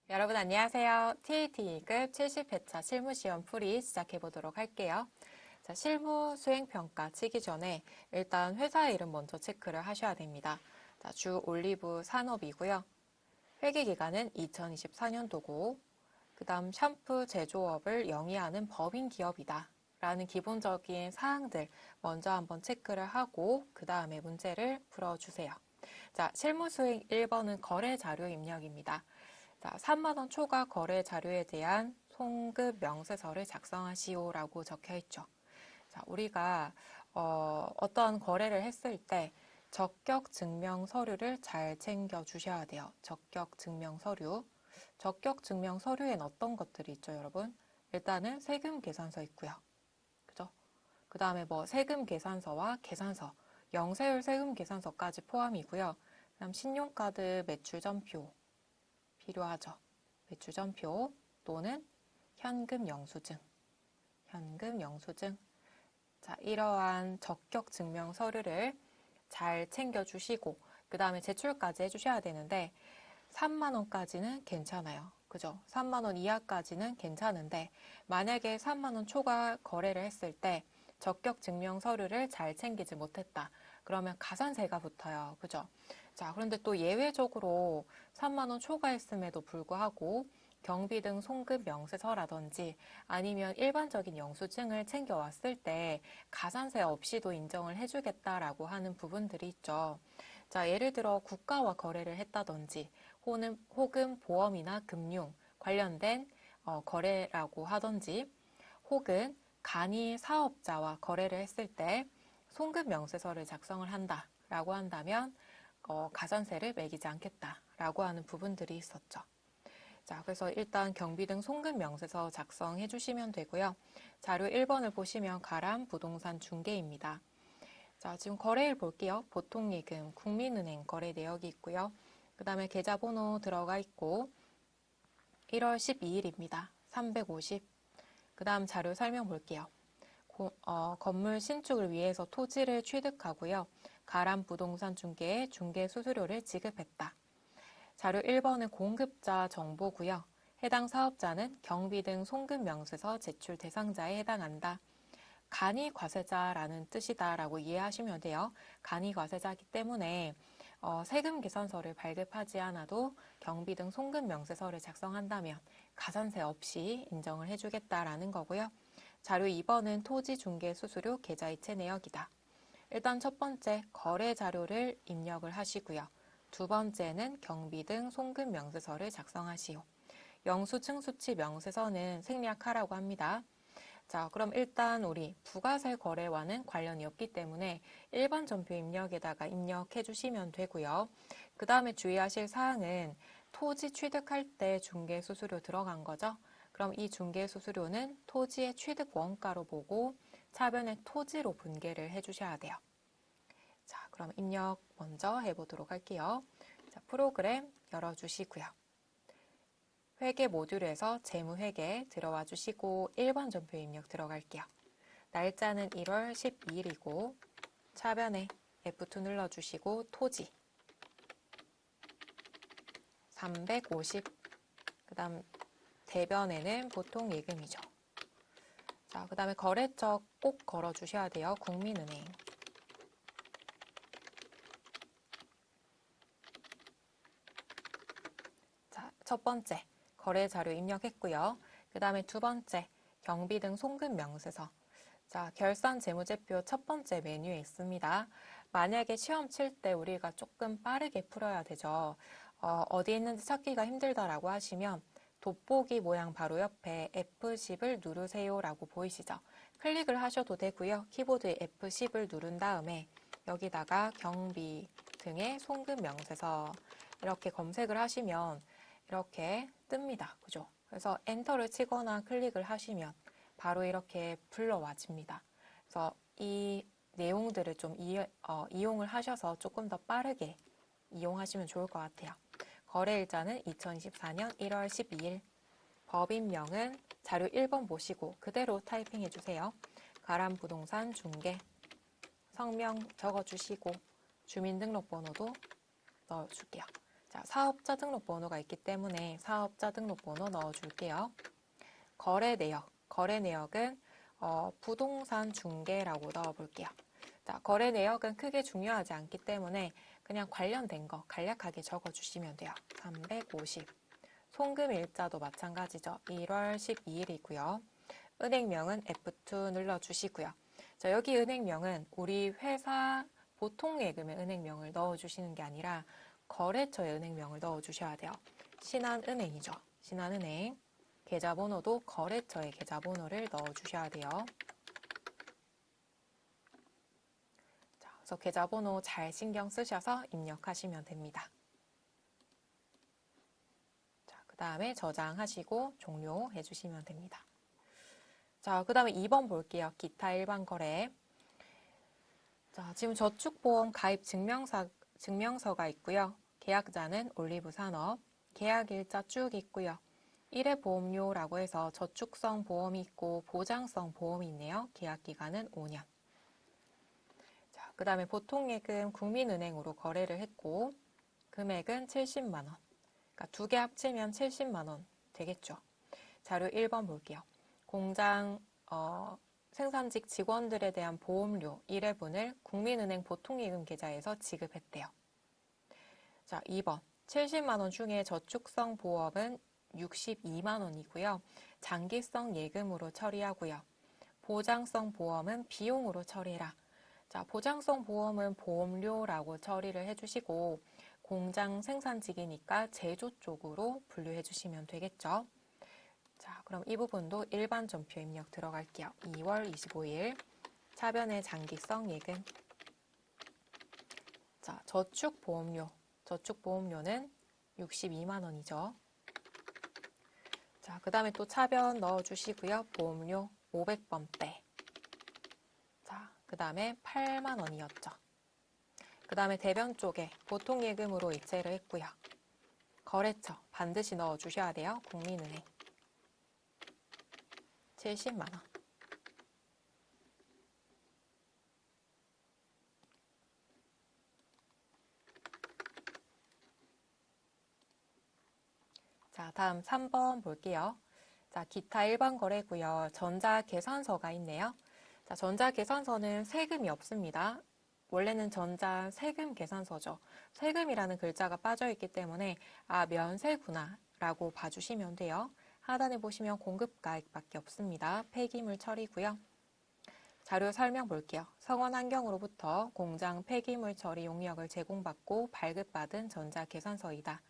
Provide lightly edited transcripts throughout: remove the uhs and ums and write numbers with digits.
여러분 안녕하세요. TAT 2급 70회차 실무시험 풀이 시작해 보도록 할게요. 자, 실무 수행평가 치기 전에 일단 회사 이름 먼저 체크를 하셔야 됩니다. 자, 주 올리브 산업이고요. 회계기간은 2024년도고, 그 다음 샴푸 제조업을 영위하는 법인 기업이다. 라는 기본적인 사항들 먼저 한번 체크를 하고 그 다음에 문제를 풀어주세요. 자, 실무 수행 1번은 거래 자료 입력입니다. 자, 3만 원 초과 거래 자료에 대한 송급 명세서를 작성하시오라고 적혀 있죠. 자, 우리가 어떤 거래를 했을 때 적격 증명 서류를 잘 챙겨 주셔야 돼요. 적격 증명 서류. 적격 증명 서류엔 어떤 것들이 있죠, 여러분? 일단은 세금 계산서 있고요. 그죠? 그 다음에 뭐 세금 계산서와 계산서, 영세율 세금 계산서까지 포함이고요. 그다음 신용카드 매출전표 필요하죠. 매출전표 또는 현금 영수증. 현금 영수증. 자, 이러한 적격 증명 서류를 잘 챙겨주시고 그 다음에 제출까지 해주셔야 되는데 3만 원까지는 괜찮아요. 그죠? 3만 원 이하까지는 괜찮은데 만약에 3만 원 초과 거래를 했을 때 적격 증명 서류를 잘 챙기지 못했다. 그러면 가산세가 붙어요. 그죠? 자, 그런데 또 예외적으로 3만 원 초과했음에도 불구하고 경비 등 송급 명세서라든지 아니면 일반적인 영수증을 챙겨왔을 때 가산세 없이도 인정을 해주겠다라고 하는 부분들이 있죠. 자, 예를 들어 국가와 거래를 했다든지 혹은 보험이나 금융 관련된 거래라고 하든지 혹은 간이 사업자와 거래를 했을 때 송급 명세서를 작성을 한다라고 한다면 가산세를 매기지 않겠다라고 하는 부분들이 있었죠. 자, 그래서 일단 경비 등 송금 명세서 작성해 주시면 되고요. 자료 1번을 보시면 가람 부동산 중개입니다. 자, 지금 거래일 볼게요. 보통예금, 국민은행 거래 내역이 있고요. 그 다음에 계좌번호 들어가 있고 1월 12일입니다. 350. 그 다음 자료 설명 볼게요. 건물 신축을 위해서 토지를 취득하고요. 가람 부동산 중개에 중개 수수료를 지급했다. 자료 1번은 공급자 정보고요. 해당 사업자는 경비 등 송금 명세서 제출 대상자에 해당한다. 간이 과세자라는 뜻이다라고 이해하시면 돼요. 간이 과세자이기 때문에 세금 계산서를 발급하지 않아도 경비 등 송금 명세서를 작성한다면 가산세 없이 인정을 해주겠다라는 거고요. 자료 2번은 토지 중개 수수료 계좌이체 내역이다. 일단 첫 번째 거래 자료를 입력을 하시고요. 두 번째는 경비 등 송금 명세서를 작성하시오. 영수증 수치 명세서는 생략하라고 합니다. 자, 그럼 일단 우리 부가세 거래와는 관련이 없기 때문에 일반 전표 입력에다가 입력해 주시면 되고요. 그 다음에 주의하실 사항은 토지 취득할 때 중개 수수료 들어간 거죠. 그럼 이 중개 수수료는 토지의 취득 원가로 보고 차변의 토지로 분계를 해 주셔야 돼요. 자, 그럼 입력 먼저 해보도록 할게요. 자, 프로그램 열어주시고요. 회계 모듈에서 재무회계 들어와 주시고 1번 전표 입력 들어갈게요. 날짜는 1월 12일이고 차변에 F2 눌러주시고 토지 350. 그 다음 대변에는 보통 예금이죠. 자, 그 다음에 거래처 꼭 걸어주셔야 돼요. 국민은행. 자, 첫 번째 거래 자료 입력했고요. 그 다음에 두 번째 경비 등 송금 명세서. 자, 결산 재무제표 첫 번째 메뉴에 있습니다. 만약에 시험 칠 때 우리가 조금 빠르게 풀어야 되죠. 어디에 있는지 찾기가 힘들다라고 하시면 돋보기 모양 바로 옆에 F10을 누르세요라고 보이시죠? 클릭을 하셔도 되고요. 키보드에 F10을 누른 다음에 여기다가 경비 등의 송금 명세서 이렇게 검색을 하시면 이렇게 ตึ니다. 그죠? 그래서 엔터를 치거나 클릭을 하시면 바로 이렇게 불러와집니다. 그래서 이 내용들을 좀 이용을 하셔서 조금 더 빠르게 이용하시면 좋을 것 같아요. 거래일자는 2024년 1월 12일. 법인명은 자료 1번 보시고 그대로 타이핑해 주세요. 가람 부동산 중개. 성명 적어주시고 주민등록번호도 넣어줄게요. 자, 사업자 등록번호가 있기 때문에 사업자 등록번호 넣어줄게요. 거래 내역. 거래 내역은 부동산 중개라고 넣어볼게요. 자, 거래 내역은 크게 중요하지 않기 때문에 그냥 관련된 거 간략하게 적어주시면 돼요. 350. 송금 일자도 마찬가지죠. 1월 12일이고요. 은행명은 F2 눌러주시고요. 자, 여기 은행명은 우리 회사 보통 예금의 은행명을 넣어주시는 게 아니라 거래처의 은행명을 넣어주셔야 돼요. 신한은행이죠. 신한은행. 계좌번호도 거래처의 계좌번호를 넣어주셔야 돼요. 자, 그래서 계좌번호 잘 신경 쓰셔서 입력하시면 됩니다. 자, 그 다음에 저장하시고 종료해 주시면 됩니다. 자, 그 다음에 2번 볼게요. 기타 일반 거래. 자, 지금 저축보험 가입 증명서가 있고요. 계약자는 올리브산업, 계약일자 쭉 있고요. 1회 보험료라고 해서 저축성 보험이 있고 보장성 보험이 있네요. 계약기간은 5년. 자, 그 다음에 보통예금 국민은행으로 거래를 했고 금액은 70만 원. 그러니까 두 개 합치면 70만 원 되겠죠. 자료 1번 볼게요. 공장 생산직 직원들에 대한 보험료 1회분을 국민은행 보통예금 계좌에서 지급했대요. 자, 2번. 70만 원 중에 저축성 보험은 62만 원이고요. 장기성 예금으로 처리하고요. 보장성 보험은 비용으로 처리해라. 자, 보장성 보험은 보험료라고 처리를 해주시고 공장 생산직이니까 제조 쪽으로 분류해 주시면 되겠죠. 자, 그럼 이 부분도 일반 전표 입력 들어갈게요. 2월 25일 차변의 장기성 예금. 자, 저축보험료. 저축보험료는 62만 원이죠. 자, 그 다음에 또 차변 넣어주시고요. 보험료 500번대. 자, 그 다음에 8만 원이었죠. 그 다음에 대변 쪽에 보통예금으로 이체를 했고요. 거래처 반드시 넣어주셔야 돼요. 국민은행 70만 원. 자, 다음 3번 볼게요. 자, 기타 일반 거래고요. 전자계산서가 있네요. 자, 전자계산서는 세금이 없습니다. 원래는 전자 세금 계산서죠. 세금이라는 글자가 빠져있기 때문에 면세구나 라고 봐주시면 돼요. 하단에 보시면 공급가액밖에 없습니다. 폐기물 처리고요. 자료 설명 볼게요. 성원환경으로부터 공장 폐기물 처리 용역을 제공받고 발급받은 전자계산서이다.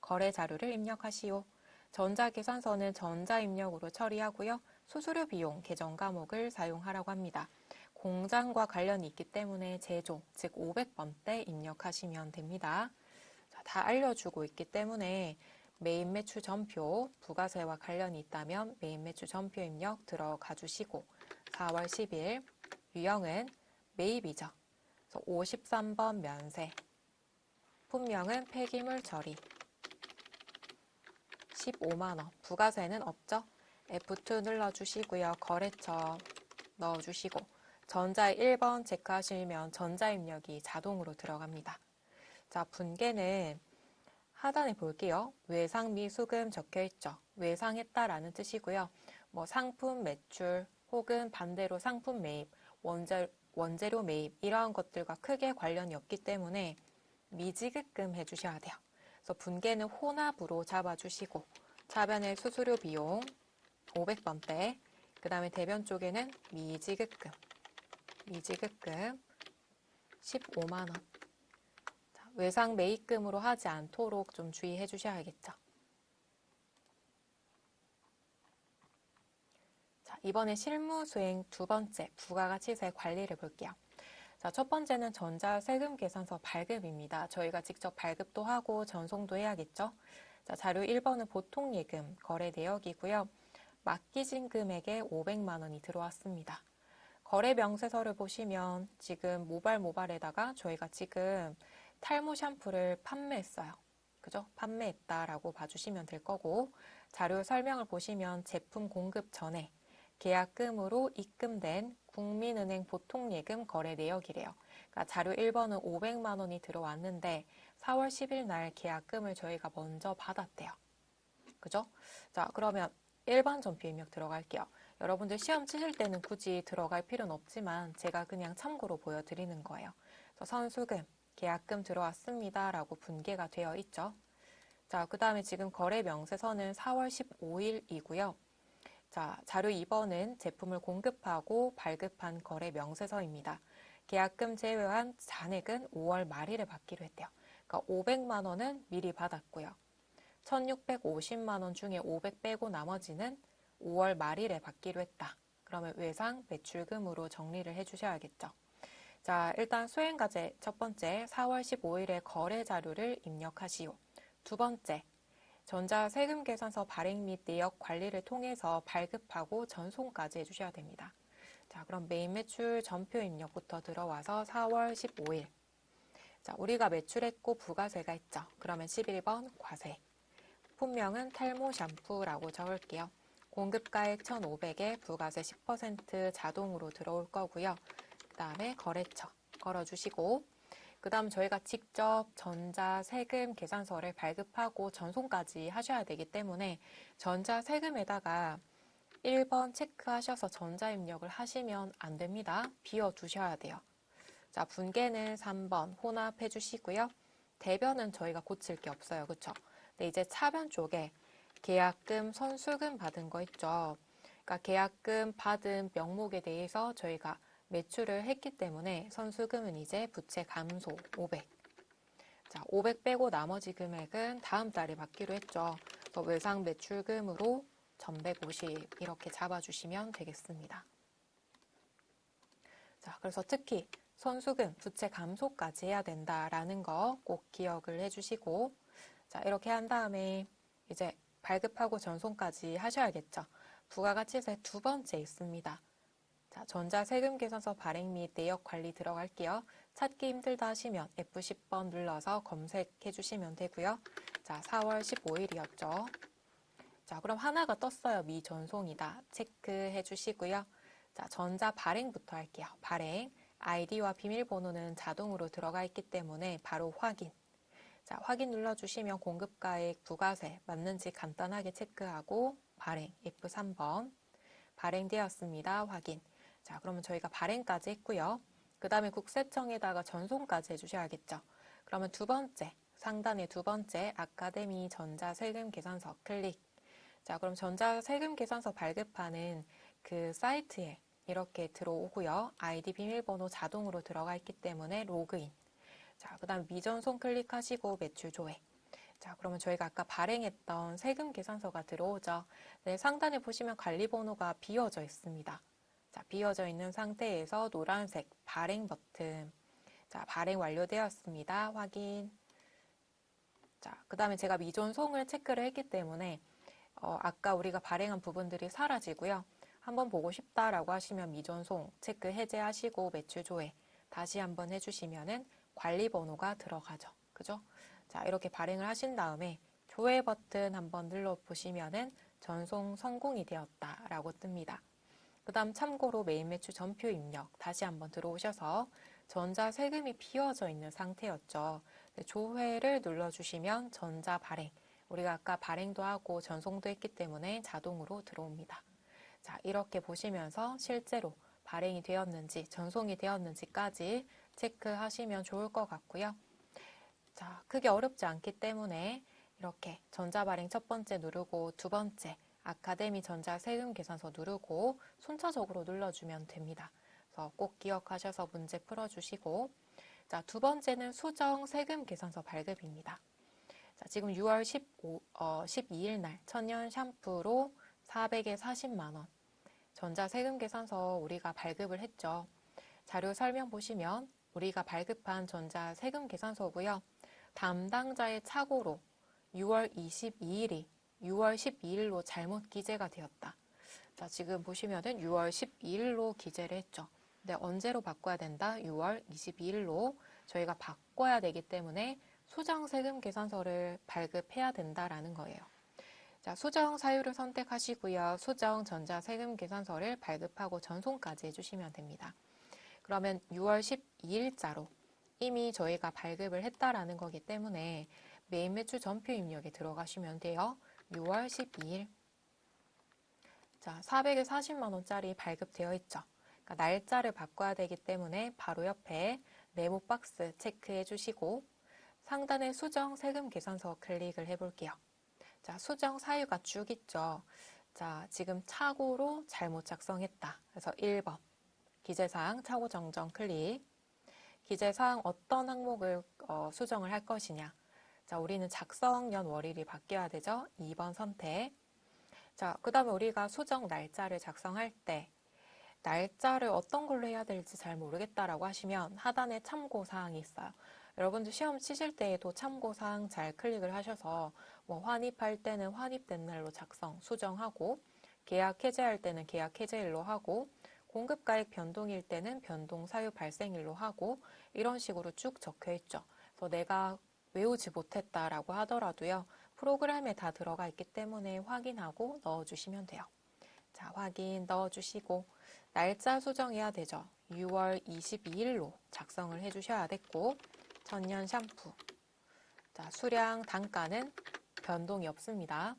거래 자료를 입력하시오. 전자계산서는 전자입력으로 처리하고요. 수수료 비용 계정 과목을 사용하라고 합니다. 공장과 관련이 있기 때문에 제조, 즉 500번대 입력하시면 됩니다. 자, 다 알려주고 있기 때문에 매입 매출 전표, 부가세와 관련이 있다면 매입 매출 전표 입력 들어가 주시고 4월 10일 유형은 매입이죠. 그래서 53번 면세, 품명은 폐기물 처리, 15만 원, 부가세는 없죠? F2 눌러주시고요. 거래처 넣어주시고 전자 1번 체크하시면 전자입력이 자동으로 들어갑니다. 자, 분계는 하단에 볼게요. 외상 미수금 적혀있죠. 외상했다라는 뜻이고요. 뭐 상품 매출 혹은 반대로 상품 매입, 원재료 매입 이러한 것들과 크게 관련이 없기 때문에 미지급금 해주셔야 돼요. 그래서 분계는 혼합으로 잡아주시고 차변의 수수료 비용 500번대, 그 다음에 대변 쪽에는 미지급금 15만 원. 자, 외상 매입금으로 하지 않도록 좀 주의해 주셔야겠죠. 자, 이번에 실무 수행 두 번째 부가가치세 관리를 볼게요. 자, 첫 번째는 전자세금 계산서 발급입니다. 저희가 직접 발급도 하고 전송도 해야겠죠. 자, 자료 1번은 보통예금 거래 내역이고요. 맡기진 금액에 500만 원이 들어왔습니다. 거래 명세서를 보시면 지금 모발에다가 저희가 지금 탈모 샴푸를 판매했어요. 그죠? 판매했다라고 봐주시면 될 거고, 자료 설명을 보시면 제품 공급 전에 계약금으로 입금된 국민은행 보통예금 거래 내역이래요. 그러니까 자료 1번은 500만 원이 들어왔는데 4월 10일 날 계약금을 저희가 먼저 받았대요. 그죠? 자, 그러면 일반 전표 입력 들어갈게요. 여러분들 시험 치실 때는 굳이 들어갈 필요는 없지만 제가 그냥 참고로 보여드리는 거예요. 선수금, 계약금 들어왔습니다 라고 분계가 되어 있죠. 자, 그 다음에 지금 거래 명세서는 4월 15일이고요. 자, 자료 2번은 제품을 공급하고 발급한 거래 명세서입니다. 계약금 제외한 잔액은 5월 말일에 받기로 했대요. 그러니까 500만 원은 미리 받았고요. 1650만 원 중에 500 빼고 나머지는 5월 말일에 받기로 했다. 그러면 외상 매출금으로 정리를 해주셔야겠죠. 자, 일단 수행과제 첫 번째 4월 15일에 거래 자료를 입력하시오. 두 번째, 전자세금 계산서 발행 및 내역 관리를 통해서 발급하고 전송까지 해주셔야 됩니다. 자, 그럼 메인 매출 전표 입력부터 들어와서 4월 15일. 자, 우리가 매출했고 부가세가 있죠. 그러면 11번 과세. 품명은 탈모 샴푸라고 적을게요. 공급가액 1,500에 부가세 10% 자동으로 들어올 거고요. 그 다음에 거래처 걸어주시고 그 다음 저희가 직접 전자세금 계산서를 발급하고 전송까지 하셔야 되기 때문에 전자세금에다가 1번 체크하셔서 전자입력을 하시면 안 됩니다. 비워두셔야 돼요. 자, 분계는 3번 혼합해 주시고요. 대변은 저희가 고칠 게 없어요. 그쵸? 근데 이제 차변 쪽에 계약금, 선수금 받은 거 있죠. 그러니까 계약금 받은 명목에 대해서 저희가 매출을 했기 때문에 선수금은 이제 부채 감소 500. 자, 500 빼고 나머지 금액은 다음 달에 받기로 했죠. 그래서 외상 매출금으로 1150 이렇게 잡아주시면 되겠습니다. 자, 그래서 특히 선수금, 부채 감소까지 해야 된다라는 거 꼭 기억을 해주시고 자, 이렇게 한 다음에 이제 발급하고 전송까지 하셔야겠죠. 부가가치세 두 번째 있습니다. 자, 전자세금 계산서 발행 및 내역 관리 들어갈게요. 찾기 힘들다 하시면 F10번 눌러서 검색해 주시면 되고요. 자, 4월 15일이었죠. 자, 그럼 하나가 떴어요. 미전송이다. 체크해 주시고요. 자, 전자 발행부터 할게요. 발행. 아이디와 비밀번호는 자동으로 들어가 있기 때문에 바로 확인. 자, 확인 눌러주시면 공급가액 부가세 맞는지 간단하게 체크하고 발행 F3번 발행되었습니다. 확인. 자, 그러면 저희가 발행까지 했고요. 그 다음에 국세청에다가 전송까지 해주셔야겠죠. 그러면 두 번째, 상단의 두 번째 아카데미 전자세금 계산서 클릭. 자, 그럼 전자세금 계산서 발급하는 그 사이트에 이렇게 들어오고요. 아이디 비밀번호 자동으로 들어가 있기 때문에 로그인. 자, 그 다음 미전송 클릭하시고 매출 조회. 자, 그러면 저희가 아까 발행했던 세금 계산서가 들어오죠. 네, 상단에 보시면 관리번호가 비워져 있습니다. 자, 비워져 있는 상태에서 노란색 발행 버튼. 자, 발행 완료되었습니다. 확인. 자, 그 다음에 제가 미전송을 체크를 했기 때문에 아까 우리가 발행한 부분들이 사라지고요. 한번 보고 싶다라고 하시면 미전송 체크 해제하시고 매출 조회 다시 한번 해주시면은 관리번호가 들어가죠. 그죠? 자, 이렇게 발행을 하신 다음에 조회 버튼 한번 눌러보시면은 전송 성공이 되었다라고 뜹니다. 그 다음 참고로 메인 매출 전표 입력 다시 한번 들어오셔서 전자세금이 비워져 있는 상태였죠. 조회를 눌러주시면 전자 발행, 우리가 아까 발행도 하고 전송도 했기 때문에 자동으로 들어옵니다. 자, 이렇게 보시면서 실제로 발행이 되었는지 전송이 되었는지까지 체크하시면 좋을 것 같고요. 자, 크게 어렵지 않기 때문에 이렇게 전자발행 첫 번째 누르고 두 번째 아카데미 전자세금 계산서 누르고 순차적으로 눌러주면 됩니다. 그래서 꼭 기억하셔서 문제 풀어주시고 자, 두 번째는 수정 세금 계산서 발급입니다. 자, 지금 6월 12일 날 천연 샴푸로 400에 40만 원 전자세금 계산서 우리가 발급을 했죠. 자료 설명 보시면 우리가 발급한 전자세금 계산서고요. 담당자의 착오로 6월 22일이 6월 12일로 잘못 기재가 되었다. 자, 지금 보시면은 6월 12일로 기재를 했죠. 근데 언제로 바꿔야 된다? 6월 22일로 저희가 바꿔야 되기 때문에 수정세금 계산서를 발급해야 된다라는 거예요. 자, 수정 사유를 선택하시고요. 수정 전자세금 계산서를 발급하고 전송까지 해주시면 됩니다. 그러면 6월 12일자로 이미 저희가 발급을 했다라는 거기 때문에 메인 매출 전표 입력에 들어가시면 돼요. 6월 12일. 자, 440만 원짜리 발급되어 있죠. 그러니까 날짜를 바꿔야 되기 때문에 바로 옆에 네모 박스 체크해 주시고 상단에 수정 세금 계산서 클릭을 해 볼게요. 자, 수정 사유가 쭉 있죠. 자, 지금 착오로 잘못 작성했다. 그래서 1번 기재사항 착오 정정 클릭. 기재사항 어떤 항목을 수정을 할 것이냐. 자, 우리는 작성년 월일이 바뀌어야 되죠. 2번 선택. 자, 그 다음에 우리가 수정 날짜를 작성할 때 날짜를 어떤 걸로 해야 될지 잘 모르겠다라고 하시면 하단에 참고사항이 있어요. 여러분들 시험 치실 때에도 참고사항 잘 클릭을 하셔서 뭐 환입할 때는 환입된 날로 작성, 수정하고 계약 해제할 때는 계약 해제일로 하고 공급가액 변동일 때는 변동 사유 발생일로 하고 이런 식으로 쭉 적혀 있죠. 그래서 내가 외우지 못했다라고 하더라도요. 프로그램에 다 들어가 있기 때문에 확인하고 넣어주시면 돼요. 자, 확인 넣어주시고 날짜 수정해야 되죠. 6월 22일로 작성을 해주셔야 됐고 천년 샴푸. 자, 수량 단가는 변동이 없습니다.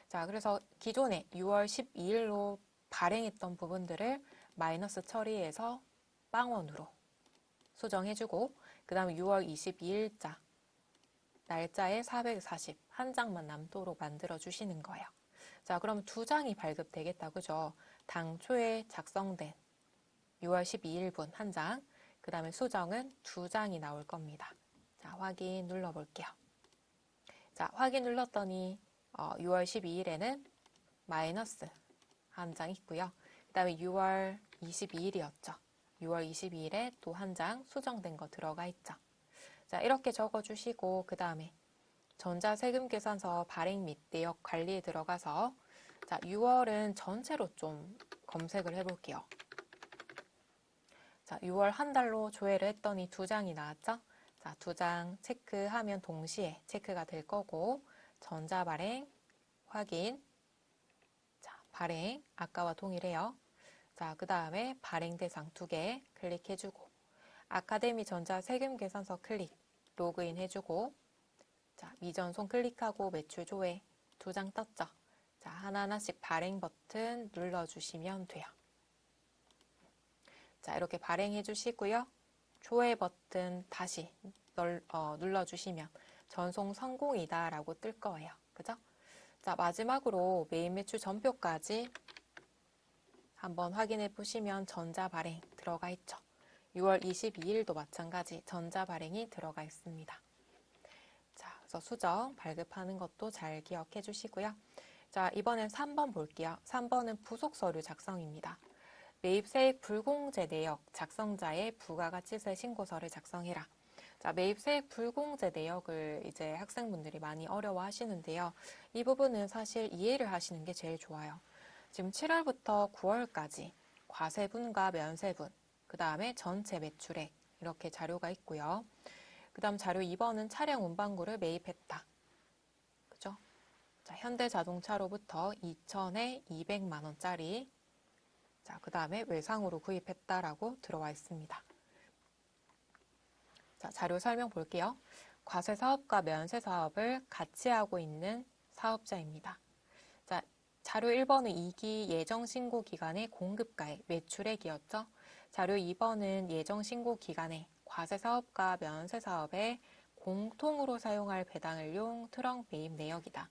자, 그래서 기존에 6월 12일로 발행했던 부분들을 마이너스 처리해서 빵원으로 수정해주고 그 다음에 6월 22일자 날짜에 440 한 장만 남도록 만들어 주시는 거예요. 자, 그럼 두 장이 발급되겠다, 그죠? 당초에 작성된 6월 12일분 한 장, 그 다음에 수정은 두 장이 나올 겁니다. 자, 확인 눌러볼게요. 자, 확인 눌렀더니 6월 12일에는 마이너스 한 장 있고요. 그 다음에 6월 22일이었죠. 6월 22일에 또 한 장 수정된 거 들어가 있죠. 자, 이렇게 적어주시고 그 다음에 전자세금계산서 발행 및 내역 관리에 들어가서 자, 6월은 전체로 좀 검색을 해볼게요. 자, 6월 한 달로 조회를 했더니 두 장이 나왔죠? 자, 두 장 체크하면 동시에 체크가 될 거고 전자발행, 확인, 자, 발행, 아까와 동일해요. 자, 그 다음에 발행 대상 두 개 클릭해주고 아카데미 전자세금계산서 클릭, 로그인 해주고 자, 미전송 클릭하고 매출 조회 두 장 떴죠? 자, 하나하나씩 발행 버튼 눌러주시면 돼요. 자, 이렇게 발행해 주시고요. 조회 버튼 다시 눌러주시면 전송 성공이다 라고 뜰 거예요. 그죠? 자, 마지막으로 메인 매출 전표까지 한번 확인해 보시면 전자 발행 들어가 있죠. 6월 22일도 마찬가지 전자 발행이 들어가 있습니다. 자, 그래서 수정 발급하는 것도 잘 기억해 주시고요. 자, 이번엔 3번 볼게요. 3번은 부속 서류 작성입니다. 매입세액 불공제 내역 작성자의 부가가치세 신고서를 작성해라. 자, 매입세액 불공제 내역을 이제 학생분들이 많이 어려워 하시는데요. 이 부분은 사실 이해를 하시는 게 제일 좋아요. 지금 7월부터 9월까지 과세분과 면세분, 그 다음에 전체 매출액 이렇게 자료가 있고요. 그 다음 자료 2번은 차량 운반구를 매입했다. 그죠? 자, 현대자동차로부터 2천에 200만 원짜리 자, 그 다음에 외상으로 구입했다라고 들어와 있습니다. 자, 자료 설명 볼게요. 과세사업과 면세사업을 같이 하고 있는 사업자입니다. 자, 자료 1번은 2기 예정신고 기간의 공급가액 매출액이었죠. 자료 2번은 예정신고 기간에 과세사업과 면세사업에 공통으로 사용할 배당을용 트럭 매입 내역이다.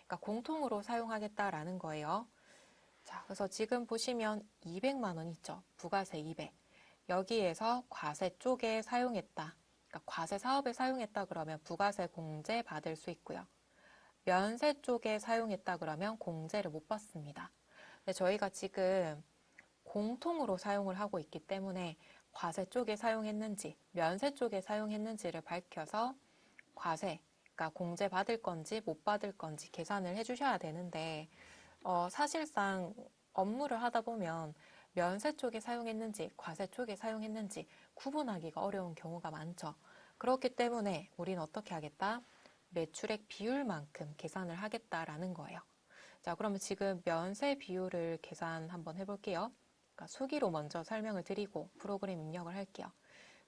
그러니까 공통으로 사용하겠다라는 거예요. 자, 그래서 지금 보시면 200만 원 있죠. 부가세 200. 여기에서 과세 쪽에 사용했다. 그러니까 과세 사업에 사용했다 그러면 부가세 공제 받을 수 있고요. 면세 쪽에 사용했다 그러면 공제를 못 받습니다. 근데 저희가 지금 공통으로 사용을 하고 있기 때문에 과세 쪽에 사용했는지 면세 쪽에 사용했는지를 밝혀서 과세, 그러니까 공제 받을 건지 못 받을 건지 계산을 해주셔야 되는데 사실상 업무를 하다 보면 면세 쪽에 사용했는지 과세 쪽에 사용했는지 구분하기가 어려운 경우가 많죠. 그렇기 때문에 우리는 어떻게 하겠다? 매출액 비율만큼 계산을 하겠다라는 거예요. 자, 그러면 지금 면세 비율을 계산 한번 해볼게요. 그러니까 수기로 먼저 설명을 드리고 프로그램 입력을 할게요.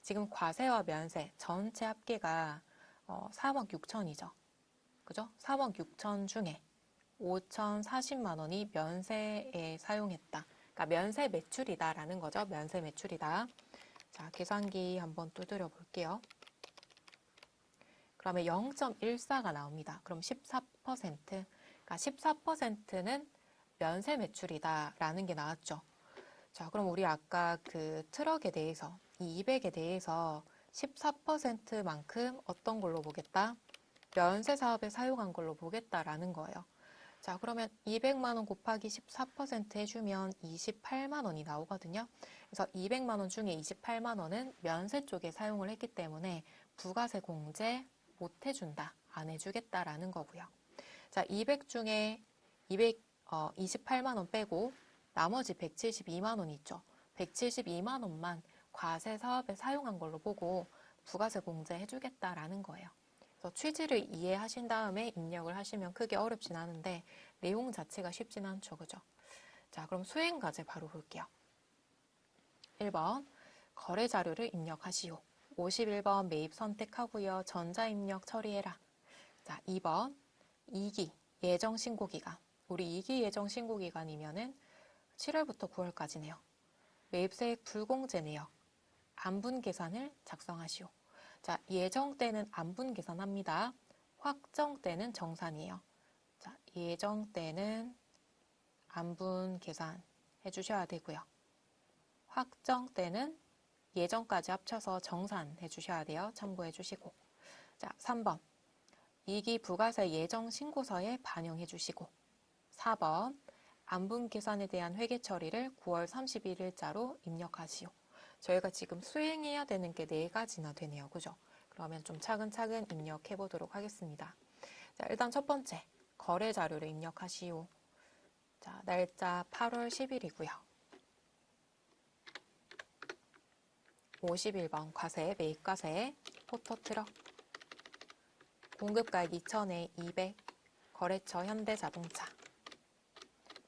지금 과세와 면세 전체 합계가 3억 6천이죠. 그죠? 3억 6천 중에 5,040만 원이 면세에 사용했다. 그러니까 면세 매출이다라는 거죠. 면세 매출이다. 자, 계산기 한번 두드려 볼게요. 그러면 0.14가 나옵니다. 그럼 14%, 그러니까 14%는 면세 매출이다라는 게 나왔죠. 자, 그럼 우리 아까 그 트럭에 대해서, 이 200에 대해서 14%만큼 어떤 걸로 보겠다? 면세 사업에 사용한 걸로 보겠다라는 거예요. 자, 그러면 200만 원 곱하기 14% 해주면 28만 원이 나오거든요. 그래서 200만 원 중에 28만 원은 면세 쪽에 사용을 했기 때문에 부가세 공제 못 해준다, 안 해주겠다라는 거고요. 자, 200 중에 28만 원 빼고 나머지 172만 원 있죠. 172만 원만 과세 사업에 사용한 걸로 보고 부가세 공제 해주겠다라는 거예요. 그래서 취지를 이해하신 다음에 입력을 하시면 크게 어렵진 않은데 내용 자체가 쉽진 않죠. 그죠? 자, 그럼 수행과제 바로 볼게요. 1번 거래 자료를 입력하시오. 51번 매입 선택하고요. 전자입력 처리해라. 자, 2번 2기 예정 신고 기간. 우리 2기 예정 신고 기간이면은 7월부터 9월까지네요. 매입세액 불공제 내역. 안분 계산을 작성하시오. 자, 예정 때는 안분 계산합니다. 확정 때는 정산이에요. 자, 예정 때는 안분 계산 해주셔야 되고요. 확정 때는 예정까지 합쳐서 정산해 주셔야 돼요. 참고해 주시고. 자, 3번. 2기 부가세 예정 신고서에 반영해 주시고. 4번. 안분 계산에 대한 회계 처리를 9월 31일자로 입력하시오. 저희가 지금 수행해야 되는 게 4가지나 되네요. 그죠? 그러면 좀 차근차근 입력해 보도록 하겠습니다. 자, 일단 첫 번째. 거래 자료를 입력하시오. 자, 날짜 8월 10일이고요. 51번 과세, 매입과세, 포토트럭, 공급가액 2천에 200, 거래처 현대자동차,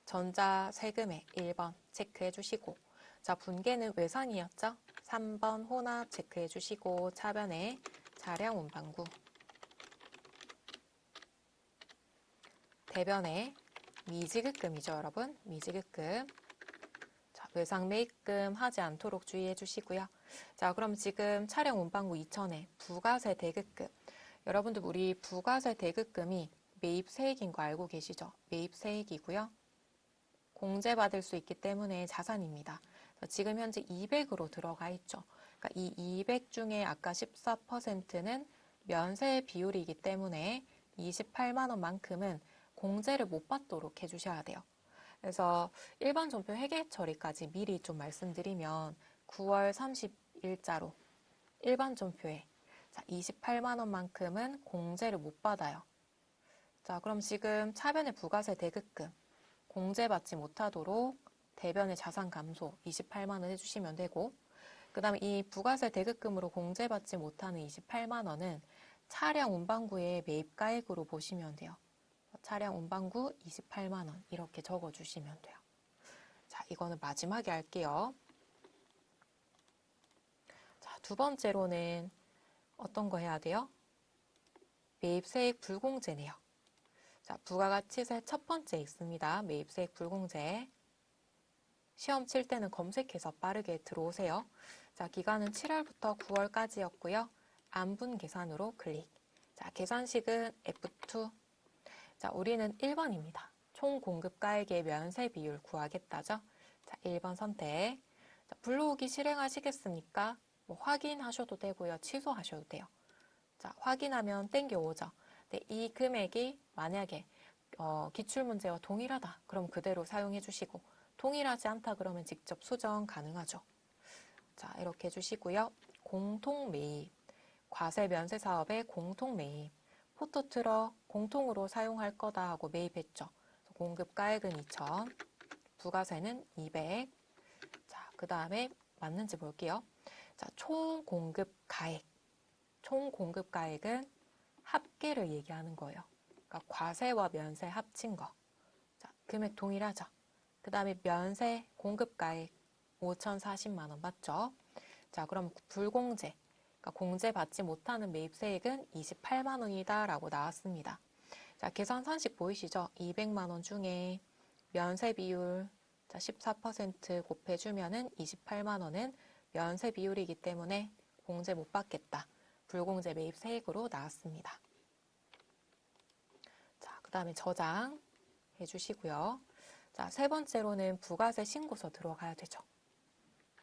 전자세금액 1번 체크해 주시고, 자, 분계는 외상이었죠? 3번 혼합 체크해 주시고, 차변에 차량 운반구, 대변에 미지급금이죠, 여러분. 미지급금. 자, 외상 매입금 하지 않도록 주의해 주시고요. 자, 그럼 지금 차량 운반구 2천에 부가세 대급금. 여러분들 우리 부가세 대급금이 매입세액인 거 알고 계시죠? 매입세액이고요. 공제받을 수 있기 때문에 자산입니다. 지금 현재 200으로 들어가 있죠. 그러니까 이 200 중에 아까 14%는 면세 비율이기 때문에 28만 원만큼은 공제를 못 받도록 해주셔야 돼요. 그래서 일반 전표 회계 처리까지 미리 좀 말씀드리면 9월 30일자로 일반 전표에 28만 원만큼은 공제를 못 받아요. 자, 그럼 지금 차변의 부가세 대급금 공제받지 못하도록 대변의 자산 감소 28만 원 해주시면 되고, 그 다음에 이 부가세 대급금으로 공제받지 못하는 28만 원은 차량 운반구의 매입가액으로 보시면 돼요. 차량 운반구 28만 원 이렇게 적어주시면 돼요. 자, 이거는 마지막에 할게요. 자, 두 번째로는 어떤 거 해야 돼요? 매입세액 불공제 내역. 자, 부가가치세 첫 번째 있습니다. 매입세액 불공제. 시험 칠 때는 검색해서 빠르게 들어오세요. 자, 기간은 7월부터 9월까지였고요. 안분 계산으로 클릭. 자, 계산식은 F2. 자, 우리는 1번입니다. 총 공급가액의 면세 비율 구하겠다죠. 자, 1번 선택. 자, 불러오기 실행하시겠습니까? 뭐 확인하셔도 되고요. 취소하셔도 돼요. 자, 확인하면 땡겨오죠. 근데 이 금액이 만약에 기출문제와 동일하다. 그럼 그대로 사용해 주시고, 동일하지 않다 그러면 직접 수정 가능하죠. 자, 이렇게 해주시고요. 공통매입, 과세 면세 사업의 공통매입, 포토트럭 공통으로 사용할 거다 하고 매입했죠. 공급가액은 2,000, 부가세는 200. 자, 그 다음에 맞는지 볼게요. 자, 총 공급가액. 총 공급가액은 합계를 얘기하는 거예요. 그러니까 과세와 면세 합친 거. 자, 금액 동일하죠. 그 다음에 면세 공급가액 5,040만 원 맞죠? 자, 그럼 불공제, 그러니까 공제 받지 못하는 매입세액은 28만 원이다 라고 나왔습니다. 자, 계산 산식 보이시죠? 200만 원 중에 면세 비율, 자, 14% 곱해주면은 28만 원은 면세 비율이기 때문에 공제 못 받겠다. 불공제 매입세액으로 나왔습니다. 자, 그 다음에 저장 해주시고요. 자, 세 번째로는 부가세 신고서 들어가야 되죠.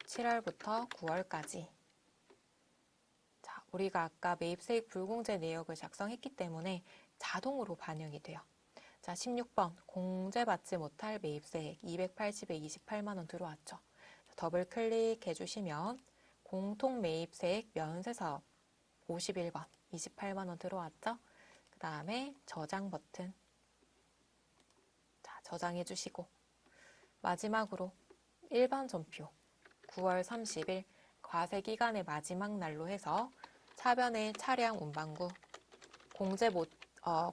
7월부터 9월까지. 자, 우리가 아까 매입세액 불공제 내역을 작성했기 때문에 자동으로 반영이 돼요. 자, 16번 공제받지 못할 매입세액 280에 28만 원 들어왔죠. 더블 클릭해 주시면 공통 매입세액 면세사업 51번 28만 원 들어왔죠. 그 다음에 저장 버튼. 자, 저장해 주시고 마지막으로 일반 전표 9월 30일 과세기간의 마지막 날로 해서 차변의 차량 운반구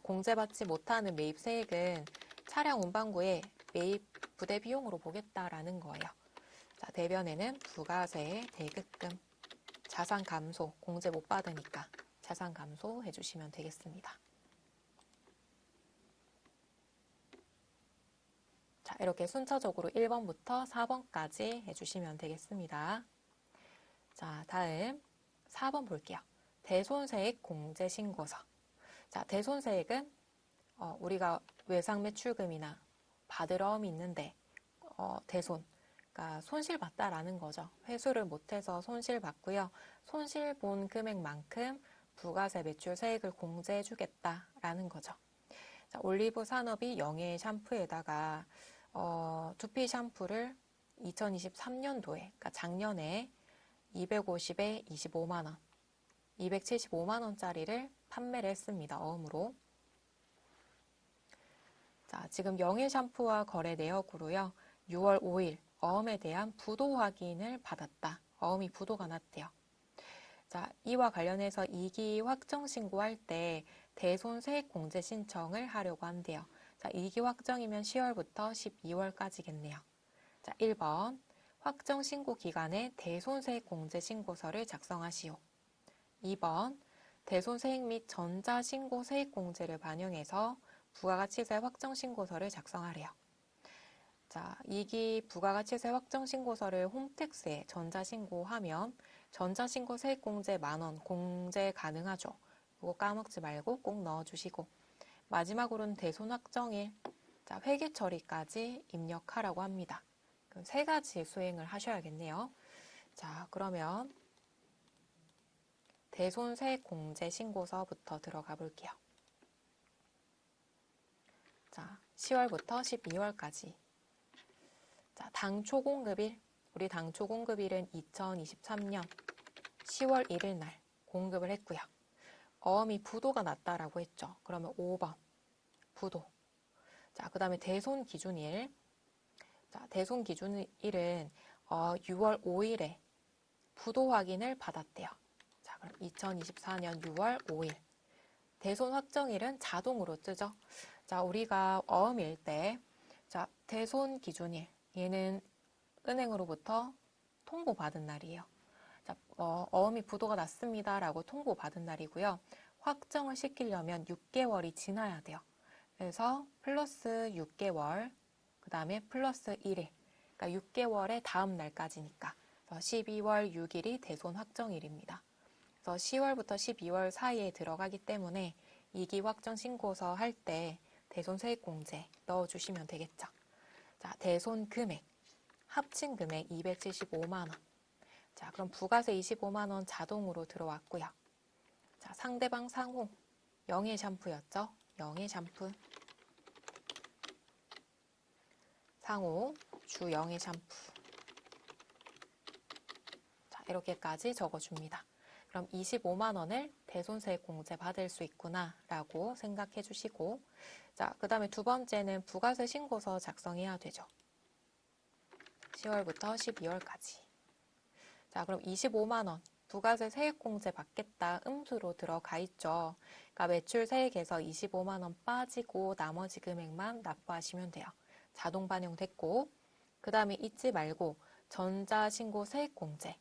공제받지 못하는 매입세액은 차량 운반구의 매입 부대 비용으로 보겠다라는 거예요. 자, 대변에는 부가세, 대급금, 자산 감소, 공제 못 받으니까 자산 감소 해주시면 되겠습니다. 자, 이렇게 순차적으로 1번부터 4번까지 해주시면 되겠습니다. 자, 다음 4번 볼게요. 대손세액 공제신고서. 자, 대손세액은 우리가 외상매출금이나 받을 어음이 있는데 대손, 그러니까 손실봤다라는 거죠. 회수를 못해서 손실봤고요. 손실 본 금액만큼 부가세 매출세액을 공제해주겠다라는 거죠. 자, 올리브 산업이 영예 샴푸에다가 두피 샴푸를 2023년도에, 그러니까 작년에 250에 25만 원, 275만 원짜리를 판매를 했습니다. 어음으로. 자, 지금 영예 샴푸와 거래 내역으로요. 6월 5일 어음에 대한 부도 확인을 받았다. 어음이 부도가 났대요. 자, 이와 관련해서 2기 확정 신고할 때 대손세액 공제 신청을 하려고 한대요. 자, 2기 확정이면 10월부터 12월까지겠네요. 자, 1번 확정 신고 기간에 대손세액 공제 신고서를 작성하시오. 2번 대손세액 및 전자신고 세액공제를 반영해서 부가가치세 확정신고서를 작성하래요. 자, 2기 부가가치세 확정신고서를 홈택스에 전자신고하면 전자신고 세액공제 만원 공제 가능하죠. 이거 까먹지 말고 꼭 넣어주시고 마지막으로는 대손 확정일, 자, 회계 처리까지 입력하라고 합니다. 그럼 세 가지 수행을 하셔야겠네요. 자, 그러면 대손세액 공제 신고서부터 들어가 볼게요. 자, 10월부터 12월까지. 자, 당초 공급일. 우리 당초 공급일은 2023년 10월 1일 날 공급을 했고요. 어음이 부도가 났다라고 했죠. 그러면 5번 부도. 자, 그 다음에 대손 기준일. 자, 대손 기준일은 6월 5일에 부도 확인을 받았대요. 자, 그럼 2024년 6월 5일. 대손 확정일은 자동으로 뜨죠. 자, 우리가 어음일 때, 자, 대손 기준일. 얘는 은행으로부터 통보받은 날이에요. 자, 어음이 부도가 났습니다라고 통보받은 날이고요. 확정을 시키려면 6개월이 지나야 돼요. 그래서 플러스 6개월, 그 다음에 플러스 1일. 그러니까 6개월의 다음 날까지니까. 12월 6일이 대손 확정일입니다. 그래서 10월부터 12월 사이에 들어가기 때문에 2기 확정 신고서 할 때 대손 세액공제 넣어주시면 되겠죠. 자, 대손 금액, 합친 금액 275만 원. 자, 그럼 부가세 25만 원 자동으로 들어왔고요. 자, 상대방 상호, 영예 샴푸였죠. 영예 샴푸. 상호, 주 영예 샴푸. 자, 이렇게까지 적어줍니다. 그럼 25만 원을 대손세액 공제 받을 수 있구나 라고 생각해 주시고, 자, 그 다음에 두 번째는 부가세 신고서 작성해야 되죠. 10월부터 12월까지. 자, 그럼 25만 원 부가세 세액 공제 받겠다 음수로 들어가 있죠. 그러니까 매출 세액에서 25만 원 빠지고 나머지 금액만 납부하시면 돼요. 자동 반영됐고, 그 다음에 잊지 말고 전자신고 세액 공제.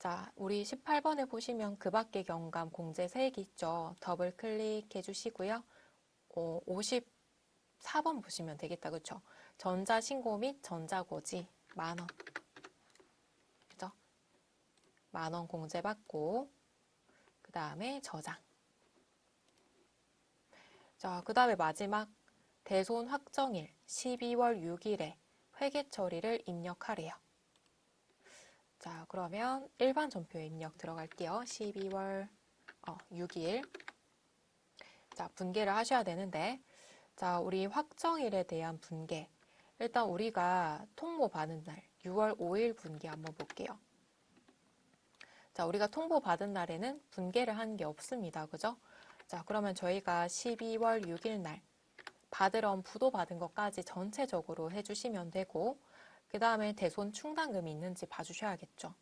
자, 우리 18번에 보시면 그 밖의 경감 공제 세액이 있죠. 더블 클릭해 주시고요. 54번 보시면 되겠다. 그쵸? 전자신고 및 전자고지 만원. 그죠? 만원 공제받고, 그 다음에 저장. 자, 그 다음에 마지막 대손 확정일 12월 6일에 회계 처리를 입력하래요. 자, 그러면 일반 전표에 입력 들어갈게요. 12월 6일. 자, 분계를 하셔야 되는데, 자, 우리 확정일에 대한 분계. 일단 우리가 통보 받은 날, 6월 5일 분계 한번 볼게요. 자, 우리가 통보 받은 날에는 분계를 한 게 없습니다. 그죠? 자, 그러면 저희가 12월 6일 날 받으러 부도 받은 것까지 전체적으로 해주시면 되고, 그 다음에 대손 충당금이 있는지 봐주셔야겠죠.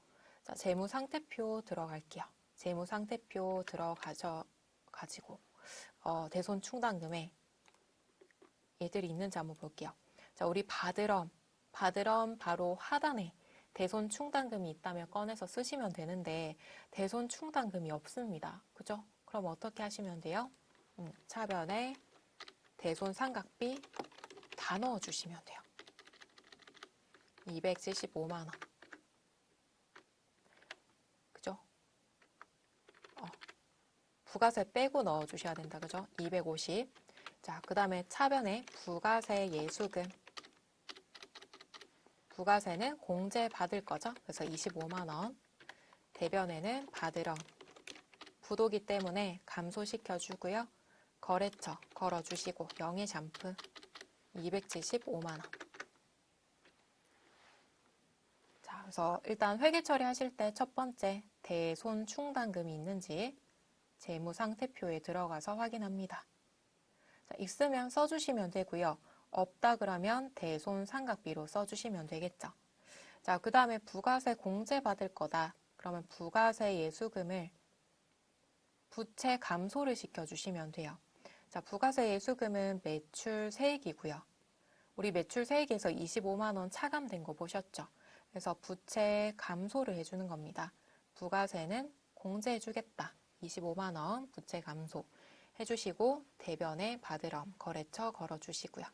자, 재무상태표 들어갈게요. 재무상태표 가지고 대손 충당금에 얘들이 있는지 한번 볼게요. 자, 우리 받으럼 바로 하단에 대손 충당금이 있다면 꺼내서 쓰시면 되는데 대손 충당금이 없습니다. 그죠? 그럼 어떻게 하시면 돼요? 차변에 대손 상각비 다 넣어주시면 돼요. 275만 원. 그죠? 부가세 빼고 넣어주셔야 된다. 그죠? 250. 자, 그 다음에 차변에 부가세 예수금. 부가세는 공제 받을 거죠. 그래서 25만 원. 대변에는 받으러 부도기 때문에 감소시켜 주고요. 거래처 걸어주시고 영의 잠프 275만 원. 자, 그래서 일단 회계 처리하실 때 첫 번째 대손 충당금이 있는지 재무상태표에 들어가서 확인합니다. 자, 있으면 써주시면 되고요. 없다 그러면 대손 상각비로 써주시면 되겠죠. 자, 그 다음에 부가세 공제 받을 거다. 그러면 부가세 예수금을 부채 감소를 시켜주시면 돼요. 자, 부가세 예수금은 매출 세액이고요. 우리 매출 세액에서 25만 원 차감된 거 보셨죠? 그래서 부채 감소를 해주는 겁니다. 부가세는 공제해주겠다. 25만 원 부채 감소 해주시고 대변에 받으럼 거래처 걸어주시고요.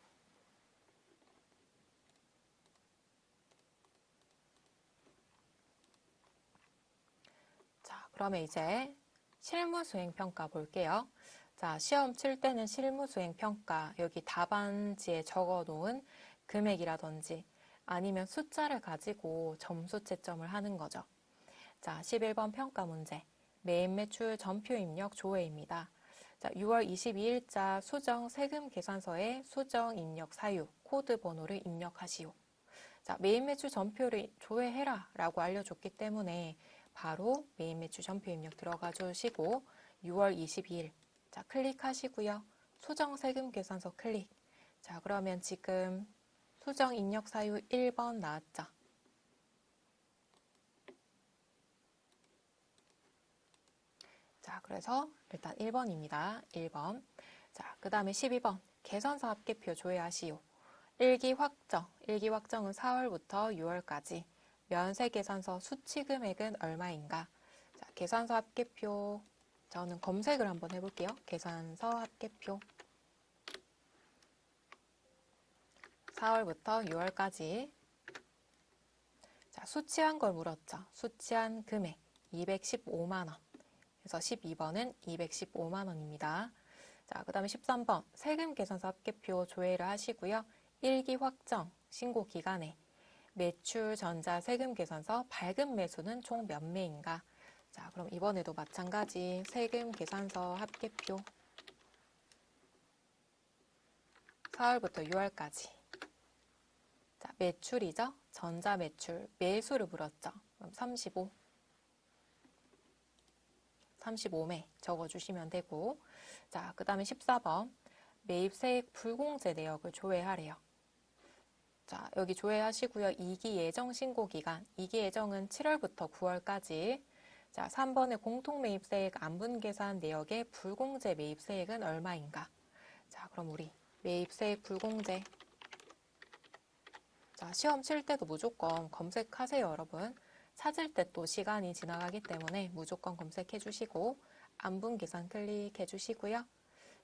자, 그러면 이제 실무수행평가 볼게요. 자, 시험 칠 때는 실무수행평가 여기 답안지에 적어놓은 금액이라든지 아니면 숫자를 가지고 점수 채점을 하는 거죠. 자, 11번 평가 문제. 매입 매출 전표 입력 조회입니다. 자, 6월 22일자 수정 세금 계산서에 수정 입력 사유, 코드 번호를 입력하시오. 자, 매입 매출 전표를 조회해라 라고 알려줬기 때문에 바로 매입 매출 전표 입력 들어가 주시고 6월 22일 자, 클릭하시고요. 수정 세금 계산서 클릭. 자, 그러면 지금 수정 입력 사유 1번 나왔죠. 자, 그래서 일단 1번입니다. 1번. 자, 그 다음에 12번. 계산서 합계표 조회하시오. 일기 확정은 4월부터 6월까지. 면세 계산서 수취 금액은 얼마인가? 자, 계산서 합계표. 저는 검색을 한번 해볼게요. 계산서 합계표. 4월부터 6월까지. 자, 수취한 걸 물었죠. 수취한 금액 215만 원. 그래서 12번은 215만 원입니다. 자, 그 다음에 13번 세금 계산서 합계표 조회를 하시고요. 일기 확정 신고 기간에 매출 전자 세금 계산서 발급 매수는 총 몇 매인가? 자, 그럼 이번에도 마찬가지 세금 계산서 합계표 4월부터 6월까지. 자, 매출이죠? 전자 매출 매수를 물었죠. 그럼 35매 적어주시면 되고, 자, 그 다음에 14번 매입세액 불공제 내역을 조회하래요. 자, 여기 조회하시고요. 2기 예정 신고 기간, 2기 예정은 7월부터 9월까지. 자, 3번의 공통매입세액 안분계산 내역의 불공제 매입세액은 얼마인가? 자, 그럼 우리 매입세액 불공제. 자, 시험 칠 때도 무조건 검색하세요, 여러분. 찾을 때 또 시간이 지나가기 때문에 무조건 검색해 주시고 안분 계산 클릭해 주시고요.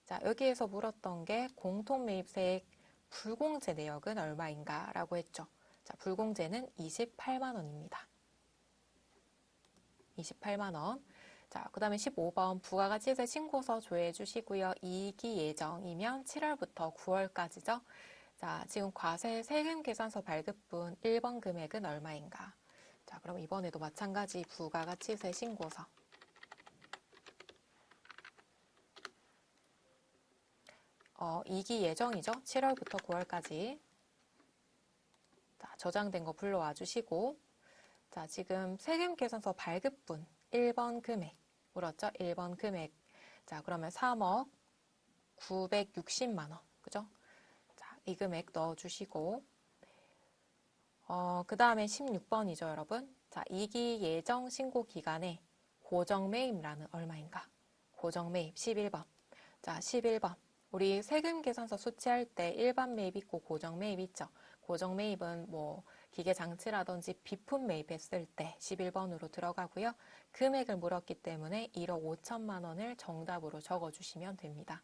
자, 여기에서 물었던 게 공통매입세액 불공제 내역은 얼마인가 라고 했죠. 자, 불공제는 28만 원입니다. 28만 원. 자, 그 다음에 15번 부가가치세 신고서 조회해 주시고요. 이익이 예정이면 7월부터 9월까지죠. 자, 지금 과세 세금 계산서 발급분 1번 금액은 얼마인가? 자, 그럼 이번에도 마찬가지 부가가치세 신고서. 이익이 예정이죠. 7월부터 9월까지. 자, 저장된 거 불러와 주시고, 자, 지금 세금 계산서 발급분 1번 금액 물었죠? 1번 금액. 자, 그러면 3억 960만 원. 그죠? 자, 이 금액 넣어 주시고, 그 다음에 16번이죠, 여러분. 자, 이기 예정 신고 기간에 고정 매입란은 얼마인가? 고정 매입 11번. 자, 11번. 우리 세금 계산서 수치할 때 일반 매입 있고 고정 매입 있죠. 고정 매입은 뭐 기계 장치라든지 비품 매입했을 때 11번으로 들어가고요. 금액을 물었기 때문에 1억 5천만 원을 정답으로 적어주시면 됩니다.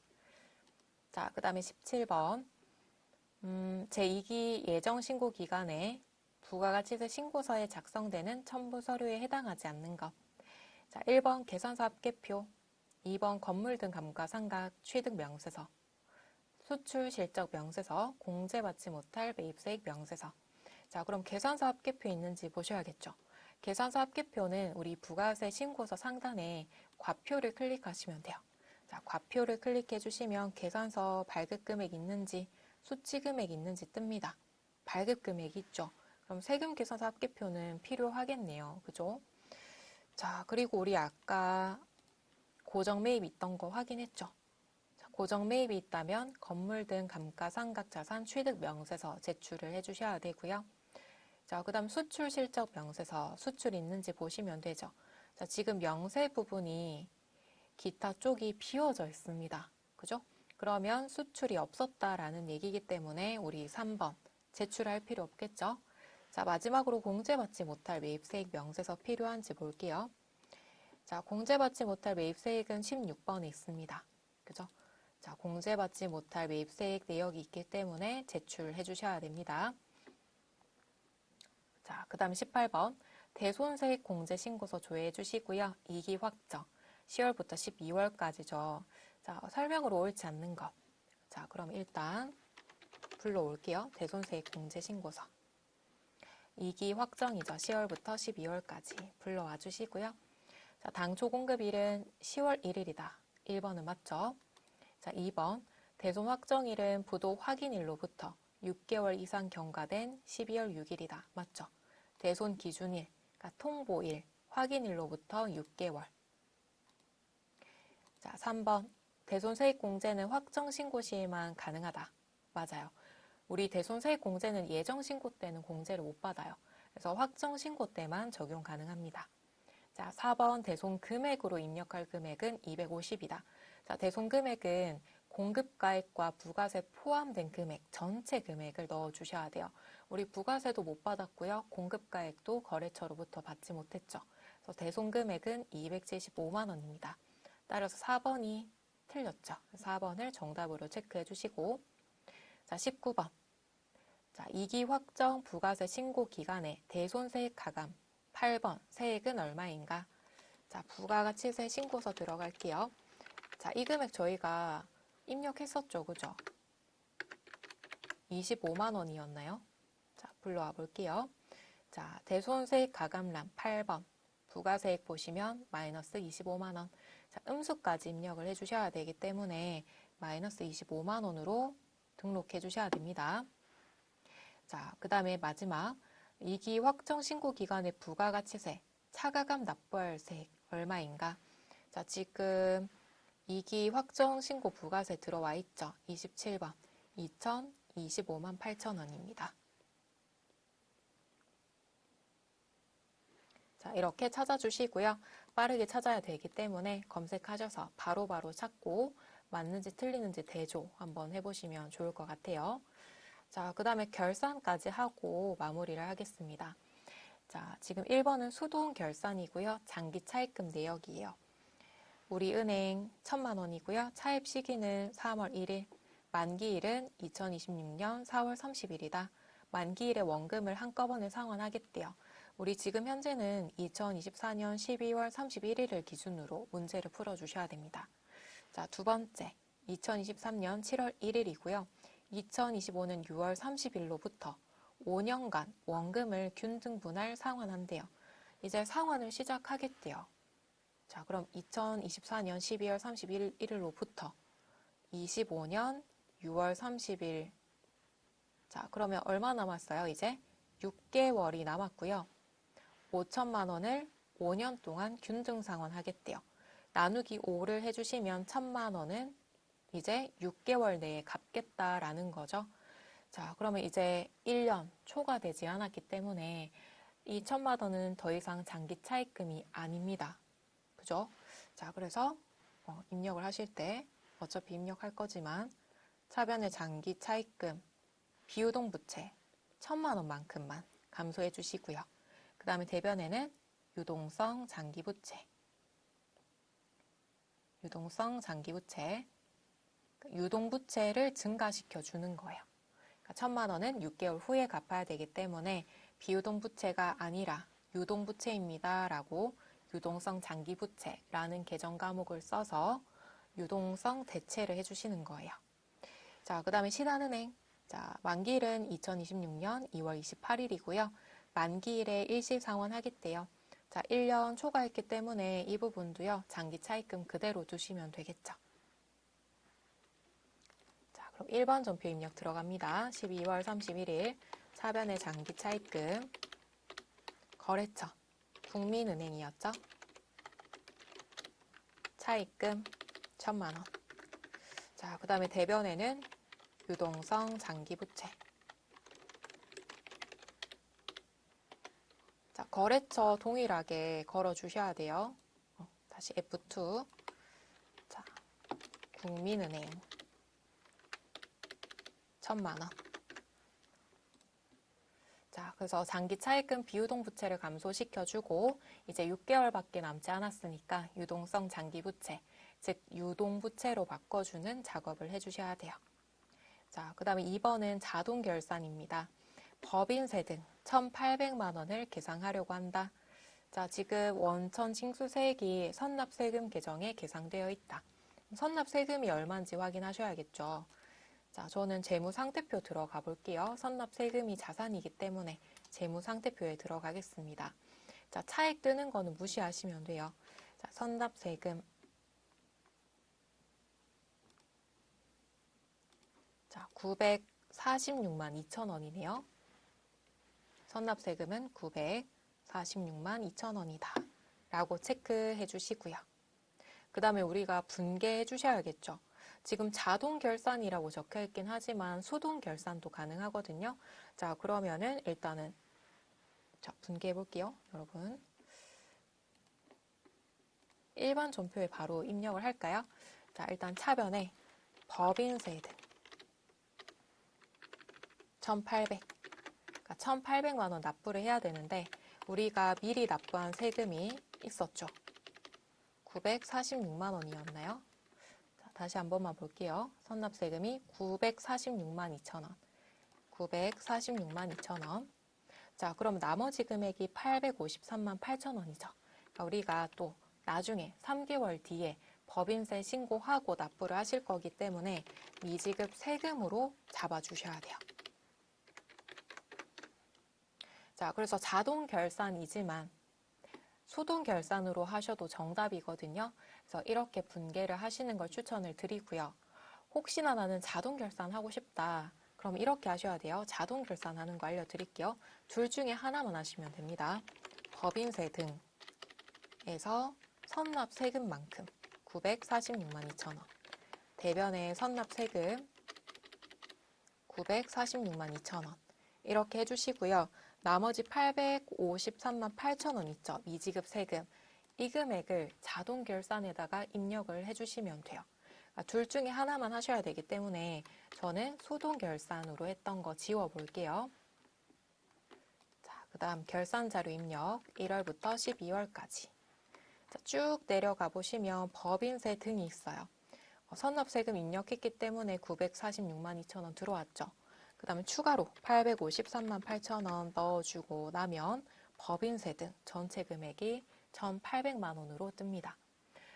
자, 그 다음에 17번. 제2기 예정 신고 기간에 부가가치세 신고서에 작성되는 첨부 서류에 해당하지 않는 것. 자, 1번 계산서 합계표, 2번 건물 등 감가상각 취득 명세서, 수출 실적 명세서, 공제받지 못할 매입세액 명세서. 자, 그럼 계산서 합계표 있는지 보셔야겠죠. 계산서 합계표는 우리 부가세 신고서 상단에 과표를 클릭하시면 돼요. 자, 과표를 클릭해 주시면 계산서 발급 금액 있는지, 수치 금액 있는지 뜹니다. 발급 금액이 있죠. 그럼 세금 계산서 합계표는 필요하겠네요. 그죠? 자, 그리고 우리 아까 고정 매입 있던 거 확인했죠. 고정 매입이 있다면 건물 등 감가상각 자산 취득 명세서 제출을 해주셔야 되고요. 자, 그 다음 수출 실적 명세서 수출 있는지 보시면 되죠. 자, 지금 명세 부분이 기타 쪽이 비워져 있습니다. 그죠? 그러면 수출이 없었다라는 얘기이기 때문에 우리 3번 제출할 필요 없겠죠? 자, 마지막으로 공제받지 못할 매입세액 명세서 필요한지 볼게요. 자, 공제받지 못할 매입세액은 16번에 있습니다. 그죠? 자, 공제받지 못할 매입세액 내역이 있기 때문에 제출해 주셔야 됩니다. 자, 그 다음 18번 대손세액 공제 신고서 조회해 주시고요. 이기 확정 10월부터 12월까지죠. 자, 설명으로 옳지 않는 것. 자, 그럼 일단 불러올게요. 대손세액 공제 신고서. 이기 확정이죠. 10월부터 12월까지 불러와 주시고요. 자, 당초 공급일은 10월 1일이다. 1번은 맞죠? 자, 2번 대손 확정일은 부도 확인일로부터 6개월 이상 경과된 12월 6일이다. 맞죠? 대손 기준일, 그러니까 통보일, 확인일로부터 6개월. 자, 3번 대손 세액 공제는 확정 신고 시에만 가능하다. 맞아요. 우리 대손 세액 공제는 예정 신고 때는 공제를 못 받아요. 그래서 확정 신고 때만 적용 가능합니다. 자, 4번 대손 금액으로 입력할 금액은 250이다. 자, 대손 금액은 공급가액과 부가세 포함된 금액, 전체 금액을 넣어 주셔야 돼요. 우리 부가세도 못 받았고요. 공급가액도 거래처로부터 받지 못했죠. 그래서 대손 금액은 275만 원입니다. 따라서 4번이 틀렸죠. 4번을 정답으로 체크해 주시고, 자, 19번. 자, 2기 확정 부가세 신고 기간에 대손세액 가감 8번 세액은 얼마인가? 자, 부가가치세 신고서 들어갈게요. 자, 이 금액 저희가 입력했었죠. 그죠? 25만 원이었나요? 자, 불러와 볼게요. 자, 대손세액 가감란 8번 부가세액 보시면 마이너스 25만 원. 자, 음수까지 입력을 해주셔야 되기 때문에 마이너스 25만 원으로 등록해 주셔야 됩니다. 자, 그 다음에 마지막 2기 확정 신고 기간의 부가가치세, 차가감 납부할세액 얼마인가? 자, 지금 2기 확정 신고 부가세 들어와 있죠. 27번 2,025만 8천 원입니다. 자, 이렇게 찾아주시고요. 빠르게 찾아야 되기 때문에 검색하셔서 바로바로 찾고 맞는지 틀리는지 대조 한번 해보시면 좋을 것 같아요. 자, 그 다음에 결산까지 하고 마무리를 하겠습니다. 자, 지금 1번은 수동 결산이고요. 장기 차입금 내역이에요. 우리 은행 1,000만 원이고요. 차입 시기는 3월 1일, 만기일은 2026년 4월 30일이다. 만기일에 원금을 한꺼번에 상환하겠대요. 우리 지금 현재는 2024년 12월 31일을 기준으로 문제를 풀어주셔야 됩니다. 자, 두 번째, 2023년 7월 1일이고요. 2025년 6월 30일로부터 5년간 원금을 균등분할 상환한대요. 이제 상환을 시작하겠대요. 자, 그럼 2024년 12월 31일로부터 25년 6월 30일. 자, 그러면 얼마 남았어요? 이제 6개월이 남았고요. 5천만 원을 5년 동안 균등 상환하겠대요. 나누기 5를 해주시면 1,000만 원은 이제 6개월 내에 갚겠다라는 거죠. 자, 그러면 이제 1년 초과되지 않았기 때문에 이 1,000만 원은 더 이상 장기 차입금이 아닙니다. 그죠? 자, 그래서 입력을 하실 때 어차피 입력할 거지만 차변의 장기 차입금 비유동 부채 1,000만 원만큼만 감소해 주시고요. 그 다음에 대변에는 유동성 장기 부채, 유동성 장기 부채, 유동 부채를 증가시켜 주는 거예요. 그러니까 1,000만 원은 6개월 후에 갚아야 되기 때문에 비유동 부채가 아니라 유동 부채입니다. 라고 유동성 장기 부채라는 계정 과목을 써서 유동성 대체를 해주시는 거예요. 자, 그 다음에 신한은행. 자, 만기일은 2026년 2월 28일이고요. 만기일에 일시 상환하겠대요. 자, 1년 초과했기 때문에 이 부분도요, 장기 차입금 그대로 두시면 되겠죠. 자, 그럼 1번 전표 입력 들어갑니다. 12월 31일 차변의 장기 차입금 거래처 국민은행이었죠. 차입금 1,000만 원. 자, 그 다음에 대변에는 유동성 장기 부채. 자, 거래처 동일하게 걸어 주셔야 돼요. 다시 F2. 자, 국민은행 1,000만 원. 자, 그래서 장기 차입금 비유동 부채를 감소시켜주고 이제 6개월밖에 남지 않았으니까 유동성 장기 부채, 즉 유동 부채로 바꿔주는 작업을 해주셔야 돼요. 자, 그 다음에 2번은 자동 결산입니다. 법인세 등 1,800만 원을 계상하려고 한다. 자, 지금 원천 징수세액이 선납세금 계정에 계상되어 있다. 선납세금이 얼마인지 확인하셔야겠죠. 자, 저는 재무상태표 들어가 볼게요. 선납세금이 자산이기 때문에 재무상태표에 들어가겠습니다. 자, 차액 뜨는 거는 무시하시면 돼요. 자, 선납세금. 자, 946만 2천 원이네요. 선납세금은 946만 2천 원이다. 라고 체크해 주시고요. 그 다음에 우리가 분개해 주셔야겠죠. 지금 자동 결산이라고 적혀 있긴 하지만 수동 결산도 가능하거든요. 자, 그러면은 일단은 자, 분개해 볼게요, 여러분. 일반 전표에 바로 입력을 할까요? 자, 일단 차변에 법인세 등 1,800. 그러니까 1,800만 원 납부를 해야 되는데 우리가 미리 납부한 세금이 있었죠. 946만 원이었나요? 다시 한 번만 볼게요. 선납세금이 946만 2천 원. 946만 2천 원. 자, 그럼 나머지 금액이 853만 8천 원이죠. 그러니까 우리가 또 나중에 3개월 뒤에 법인세 신고하고 납부를 하실 거기 때문에 미지급 세금으로 잡아주셔야 돼요. 자, 그래서 자동 결산이지만 수동 결산으로 하셔도 정답이거든요. 그래서 이렇게 분개를 하시는 걸 추천을 드리고요. 혹시나 나는 자동 결산하고 싶다. 그럼 이렇게 하셔야 돼요. 자동 결산하는 거 알려드릴게요. 둘 중에 하나만 하시면 됩니다. 법인세 등에서 선납세금만큼 946만 2천 원. 대변에 선납세금 946만 2천 원. 이렇게 해주시고요. 나머지 853만 8천 원 있죠. 미지급 세금. 이 금액을 자동 결산에다가 입력을 해주시면 돼요. 그러니까 둘 중에 하나만 하셔야 되기 때문에 저는 수동 결산으로 했던 거 지워볼게요. 자, 그 다음 결산자료 입력 1월부터 12월까지. 쭉 내려가 보시면 법인세 등이 있어요. 선납세금 입력했기 때문에 946만 2천 원 들어왔죠. 그 다음에 추가로 853만 8천 원 넣어주고 나면 법인세 등 전체 금액이 1,800만 원으로 뜹니다.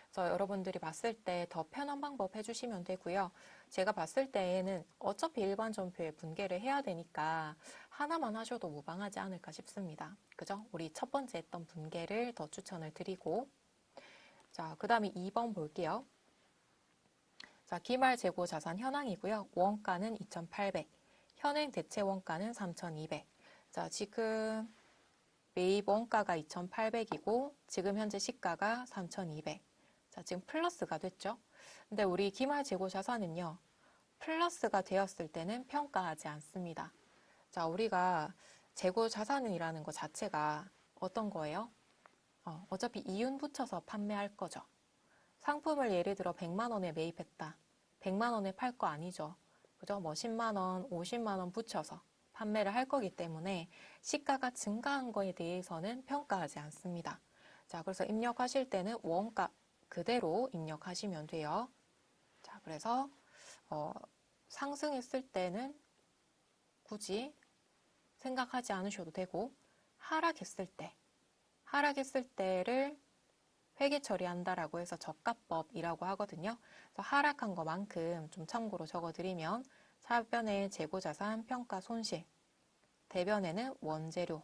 그래서 여러분들이 봤을 때 더 편한 방법 해주시면 되고요. 제가 봤을 때에는 어차피 일반 전표에 분개를 해야 되니까 하나만 하셔도 무방하지 않을까 싶습니다. 그죠? 우리 첫 번째 했던 분개를 더 추천을 드리고, 자, 그 다음에 2번 볼게요. 자, 기말 재고 자산 현황이고요. 원가는 2,800, 현행 대체 원가는 3,200. 자, 지금 매입 원가가 2,800이고 지금 현재 시가가 3,200. 자, 지금 플러스가 됐죠? 근데 우리 기말 재고 자산은요, 플러스가 되었을 때는 평가하지 않습니다. 자, 우리가 재고 자산이라는 것 자체가 어떤 거예요? 어차피 이윤 붙여서 판매할 거죠. 상품을 예를 들어 100만 원에 매입했다. 100만 원에 팔 거 아니죠. 그죠? 뭐 10만 원, 50만 원 붙여서 판매를 할 거기 때문에 시가가 증가한 거에 대해서는 평가하지 않습니다. 자, 그래서 입력하실 때는 원가 그대로 입력하시면 돼요. 자, 그래서 상승했을 때는 굳이 생각하지 않으셔도 되고, 하락했을 때를 회계 처리한다라고 해서 저가법이라고 하거든요. 그래서 하락한 것만큼 좀 참고로 적어드리면 사변의 재고자산 평가 손실, 대변에는 원재료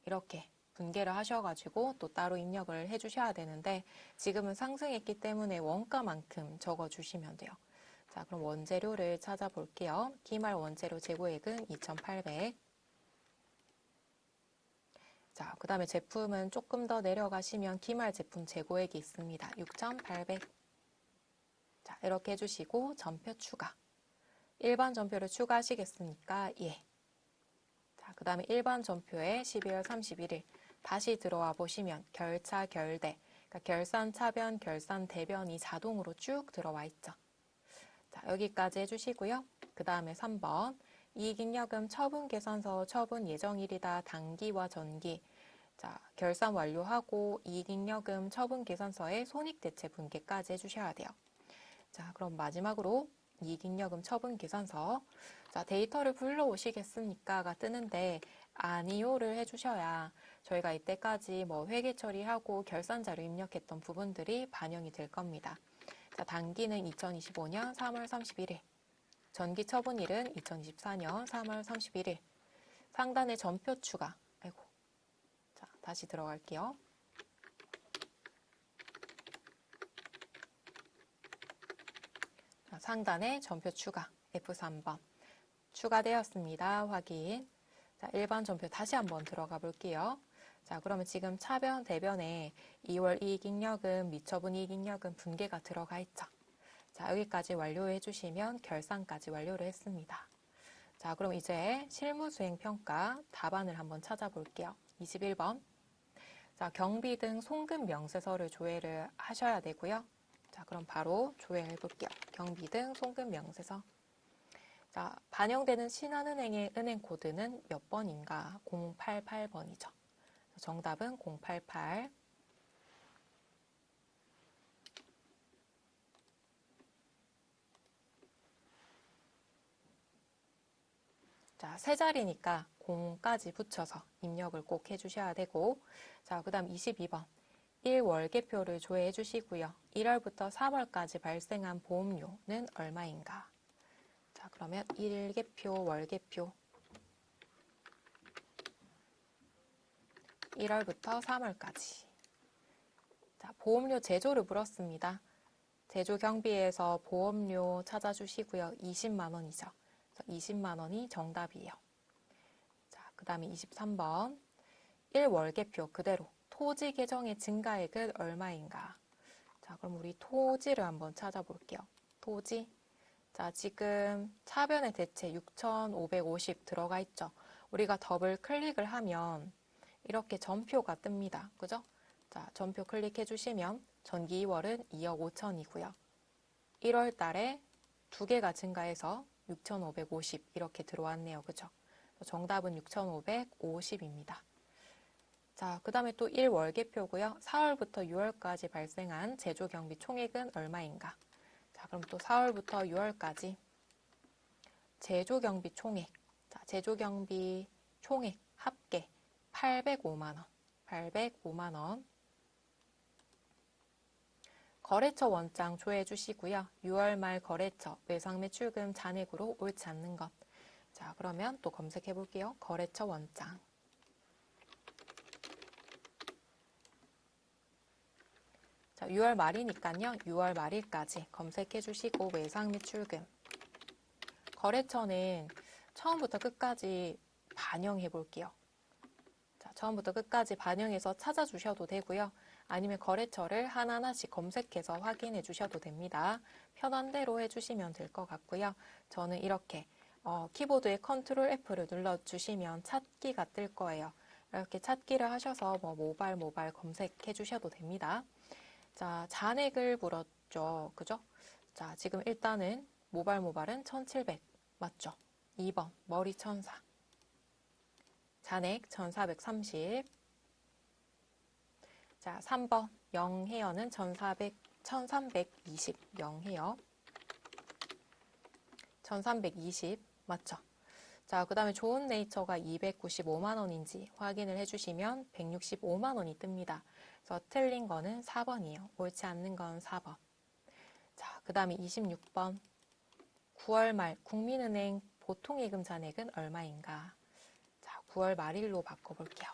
이렇게 분개를 하셔가지고 또 따로 입력을 해주셔야 되는데 지금은 상승했기 때문에 원가만큼 적어주시면 돼요. 자, 그럼 원재료를 찾아볼게요. 기말 원재료 재고액은 2,800. 자, 그 다음에 제품은 조금 더 내려가시면 기말 제품 재고액이 있습니다. 6,800. 자, 이렇게 해주시고 전표 추가. 일반 전표를 추가하시겠습니까? 예. 자, 그 다음에 일반 전표에 12월 31일 다시 들어와 보시면 결차, 결대, 그러니까 결산, 차변, 결산, 대변이 자동으로 쭉 들어와 있죠. 자, 여기까지 해주시고요. 그 다음에 3번 이익잉여금 처분 계산서 처분 예정일이다. 단기와 전기. 자, 결산 완료하고 이익잉여금 처분 계산서에 손익대체 분개까지 해주셔야 돼요. 자, 그럼 마지막으로 이익잉여금 처분 계산서. 자, 데이터를 불러오시겠습니까가 뜨는데 아니요를 해주셔야 저희가 이때까지 뭐 회계 처리하고 결산자료 입력했던 부분들이 반영이 될 겁니다. 자, 단기는 2025년 3월 31일. 전기 처분일은 2024년 3월 31일. 상단에 전표 추가. 아이고. 자, 다시 들어갈게요. 자, 상단에 전표 추가. F3번. 추가되었습니다. 확인. 자, 일반 전표 다시 한번 들어가 볼게요. 자, 그러면 지금 차변, 대변에 2월 이익잉여금, 미처분 이익잉여금 분개가 들어가 있죠. 자, 여기까지 완료해 주시면 결산까지 완료를 했습니다. 자, 그럼 이제 실무수행평가 답안을 한번 찾아볼게요. 21번. 자, 경비 등 송금 명세서를 조회를 하셔야 되고요. 자, 그럼 바로 조회해 볼게요. 경비 등 송금 명세서. 자, 반영되는 신한은행의 은행 코드는 몇 번인가? 088번이죠. 정답은 088. 자, 세 자리니까 0까지 붙여서 입력을 꼭 해주셔야 되고, 자, 그 다음 22번. 1월계표를 조회해 주시고요. 1월부터 3월까지 발생한 보험료는 얼마인가? 자, 그러면 1계표, 월계표. 1월부터 3월까지. 자, 보험료 제조를 물었습니다. 제조 경비에서 보험료 찾아주시고요. 20만 원이죠. 20만 원이 정답이에요. 자, 그 다음에 23번. 1월계표 그대로 토지 계정의 증가액은 얼마인가? 자, 그럼 우리 토지를 한번 찾아볼게요. 토지. 자, 지금 차변의 대체 6,550 들어가 있죠. 우리가 더블 클릭을 하면 이렇게 전표가 뜹니다. 그죠? 자, 전표 클릭해 주시면 전기 2월은 2억 5천이고요. 1월 달에 두 개가 증가해서 6,550 이렇게 들어왔네요. 그죠? 정답은 6,550입니다. 자, 그 다음에 또 1월계표고요. 4월부터 6월까지 발생한 제조경비 총액은 얼마인가? 자, 그럼 또 4월부터 6월까지 제조경비 총액. 자, 제조경비 총액 합계 805만 원. 805만 원. 거래처 원장 조회해 주시고요. 6월 말 거래처 외상매출금 잔액으로 옳지 않는 것. 자, 그러면 또 검색해 볼게요. 거래처 원장. 자, 6월 말이니까요. 6월 말일까지 검색해 주시고 외상매출금. 거래처는 처음부터 끝까지 반영해 볼게요. 자, 처음부터 끝까지 반영해서 찾아주셔도 되고요. 아니면 거래처를 하나하나씩 검색해서 확인해 주셔도 됩니다. 편한 대로 해주시면 될 것 같고요. 저는 이렇게 키보드에 컨트롤 F를 눌러주시면 찾기가 뜰 거예요. 이렇게 찾기를 하셔서 모발 검색해 주셔도 됩니다. 자, 잔액을 물었죠. 그죠? 자, 지금 일단은 모발은 1700 맞죠? 2번 머리 천사. 잔액 1430. 자, 3번 영헤어는 1320 영헤어. 1320 맞죠? 자, 그 다음에 좋은 네이처가 295만 원인지 확인을 해주시면 165만 원이 뜹니다. 그래서 틀린 거는 4번이에요. 옳지 않는 건 4번. 자, 그 다음에 26번 9월 말 국민은행 보통예금 잔액은 얼마인가? 자, 9월 말일로 바꿔볼게요.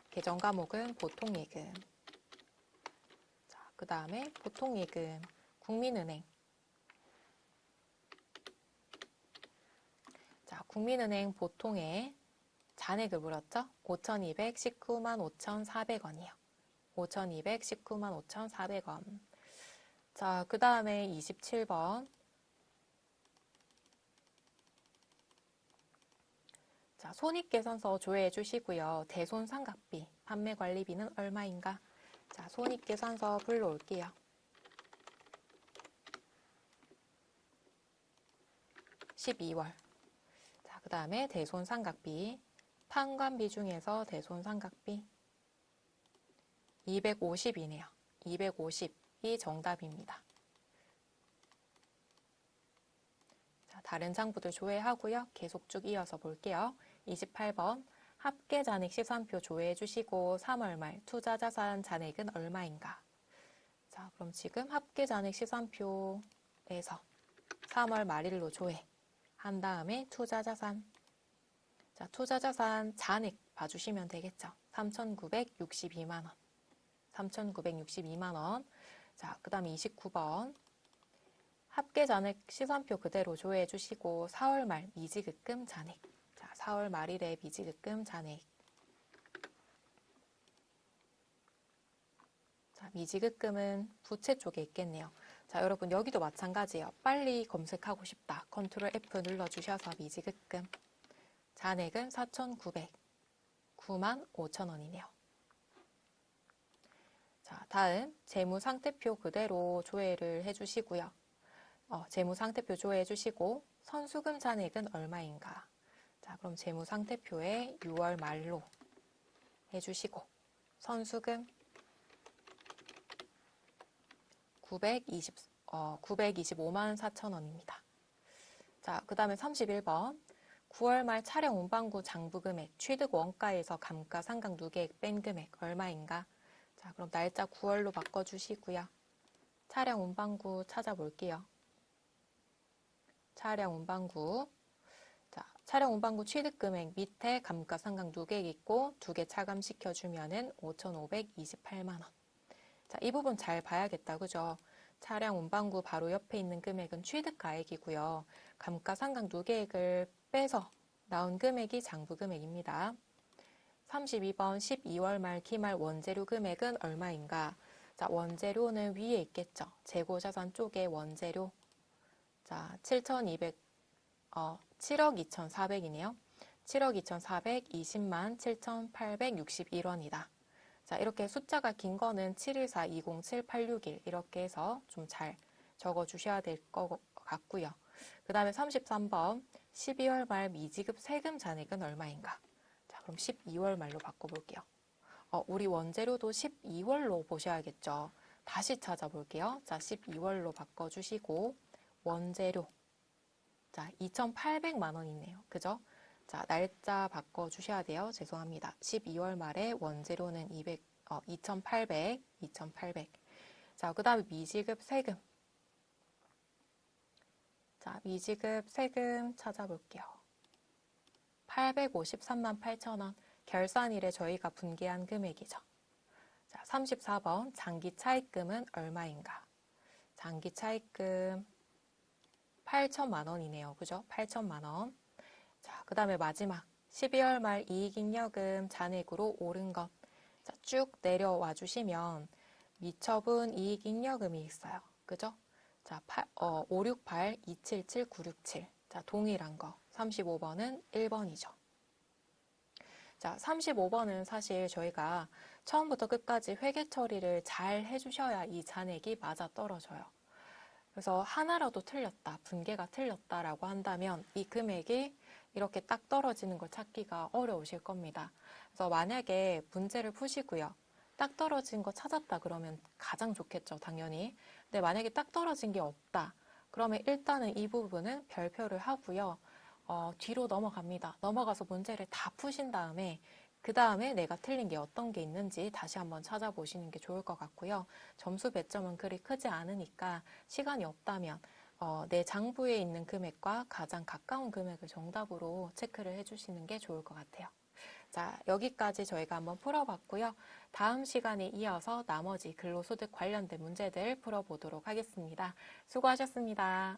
계정 과목은 보통예금. 자, 그 다음에 보통예금 국민은행. 자, 국민은행 보통의 잔액을 물었죠? 5,219만 5,400원이요. 5,219만 5,400원. 자, 그 다음에 27번. 자, 손익계산서 조회해 주시고요. 대손상각비, 판매관리비는 얼마인가? 자, 손익계산서 불러올게요. 12월. 자, 그 다음에 대손상각비, 판관비 중에서 대손상각비 250이네요. 250이 정답입니다. 자, 다른 장부들 조회하고요. 계속 쭉 이어서 볼게요. 28번 합계잔액 시산표 조회해 주시고 3월 말 투자자산 잔액은 얼마인가? 자, 그럼 지금 합계잔액 시산표에서 3월 말일로 조회한 다음에 투자자산. 자, 투자자산 잔액 봐주시면 되겠죠. 3,962만 원. 3,962만 원. 자, 그 다음에 29번 합계잔액 시산표 그대로 조회해 주시고 4월 말 미지급금 잔액. 자, 4월 말일에 미지급금 잔액. 자, 미지급금은 부채 쪽에 있겠네요. 자, 여러분 여기도 마찬가지예요. 빨리 검색하고 싶다. 컨트롤 F 눌러주셔서 미지급금. 잔액은 4,900. 9만 5천 원이네요. 자, 다음 재무상태표 그대로 조회를 해주시고요. 재무상태표 조회해 주시고 선수금 잔액은 얼마인가? 자, 그럼 재무상태표에 6월 말로 해주시고 선수금 925만 4천 원입니다. 자, 그 다음에 31번 9월 말 차량 운반구 장부금액 취득 원가에서 감가상각 누계액 뺀 금액 얼마인가? 자, 그럼 날짜 9월로 바꿔주시고요. 차량 운반구 찾아볼게요. 차량 운반구. 자, 차량 운반구 취득금액 밑에 감가상각 누계액 있고 두 개 차감시켜주면은 5,528만 원. 자, 이 부분 잘 봐야겠다. 그죠? 차량 운반구 바로 옆에 있는 금액은 취득가액이고요. 감가상각 누계액을 빼서 나온 금액이 장부금액입니다. 32번 12월 말 기말 원재료 금액은 얼마인가? 자, 원재료는 위에 있겠죠. 재고자산 쪽에 원재료. 자, 7억 2,400이네요. 7억 2,420만 7,861원이다. 자, 이렇게 숫자가 긴 거는 714-207-861 이렇게 해서 좀 잘 적어주셔야 될 것 같고요. 그 다음에 33번 12월 말 미지급 세금 잔액은 얼마인가? 자, 그럼 12월 말로 바꿔볼게요. 우리 원재료도 12월로 보셔야겠죠. 다시 찾아볼게요. 자, 12월로 바꿔주시고 원재료. 자, 2,800만 원 있네요. 그죠? 자, 날짜 바꿔주셔야 돼요. 죄송합니다. 12월 말에 원재료는 2,800. 자, 그 다음에 미지급 세금. 자, 미지급 세금 찾아볼게요. 853만 8천 원. 결산일에 저희가 분계한 금액이죠. 자, 34번 장기 차입금은 얼마인가? 장기 차입금 8천만 원이네요. 그죠? 8천만 원. 자, 그 다음에 마지막 12월 말 이익잉여금 잔액으로 오른 것. 자, 쭉 내려와 주시면 미처분 이익잉여금이 있어요. 그죠? 자, 568-277-967. 자, 동일한 거. 35번은 1번이죠. 자, 35번은 사실 저희가 처음부터 끝까지 회계 처리를 잘 해주셔야 이 잔액이 맞아 떨어져요. 그래서 하나라도 틀렸다, 분계가 틀렸다라고 한다면 이 금액이 이렇게 딱 떨어지는 걸 찾기가 어려우실 겁니다. 그래서 만약에 문제를 푸시고요. 딱 떨어진 거 찾았다 그러면 가장 좋겠죠, 당연히. 근데 만약에 딱 떨어진 게 없다. 그러면 일단은 이 부분은 별표를 하고요. 뒤로 넘어갑니다. 넘어가서 문제를 다 푸신 다음에 그 다음에 내가 틀린 게 어떤 게 있는지 다시 한번 찾아보시는 게 좋을 것 같고요. 점수 배점은 그리 크지 않으니까 시간이 없다면 내 장부에 있는 금액과 가장 가까운 금액을 정답으로 체크를 해주시는 게 좋을 것 같아요. 자, 여기까지 저희가 한번 풀어봤고요. 다음 시간에 이어서 나머지 근로소득 관련된 문제들 풀어보도록 하겠습니다. 수고하셨습니다.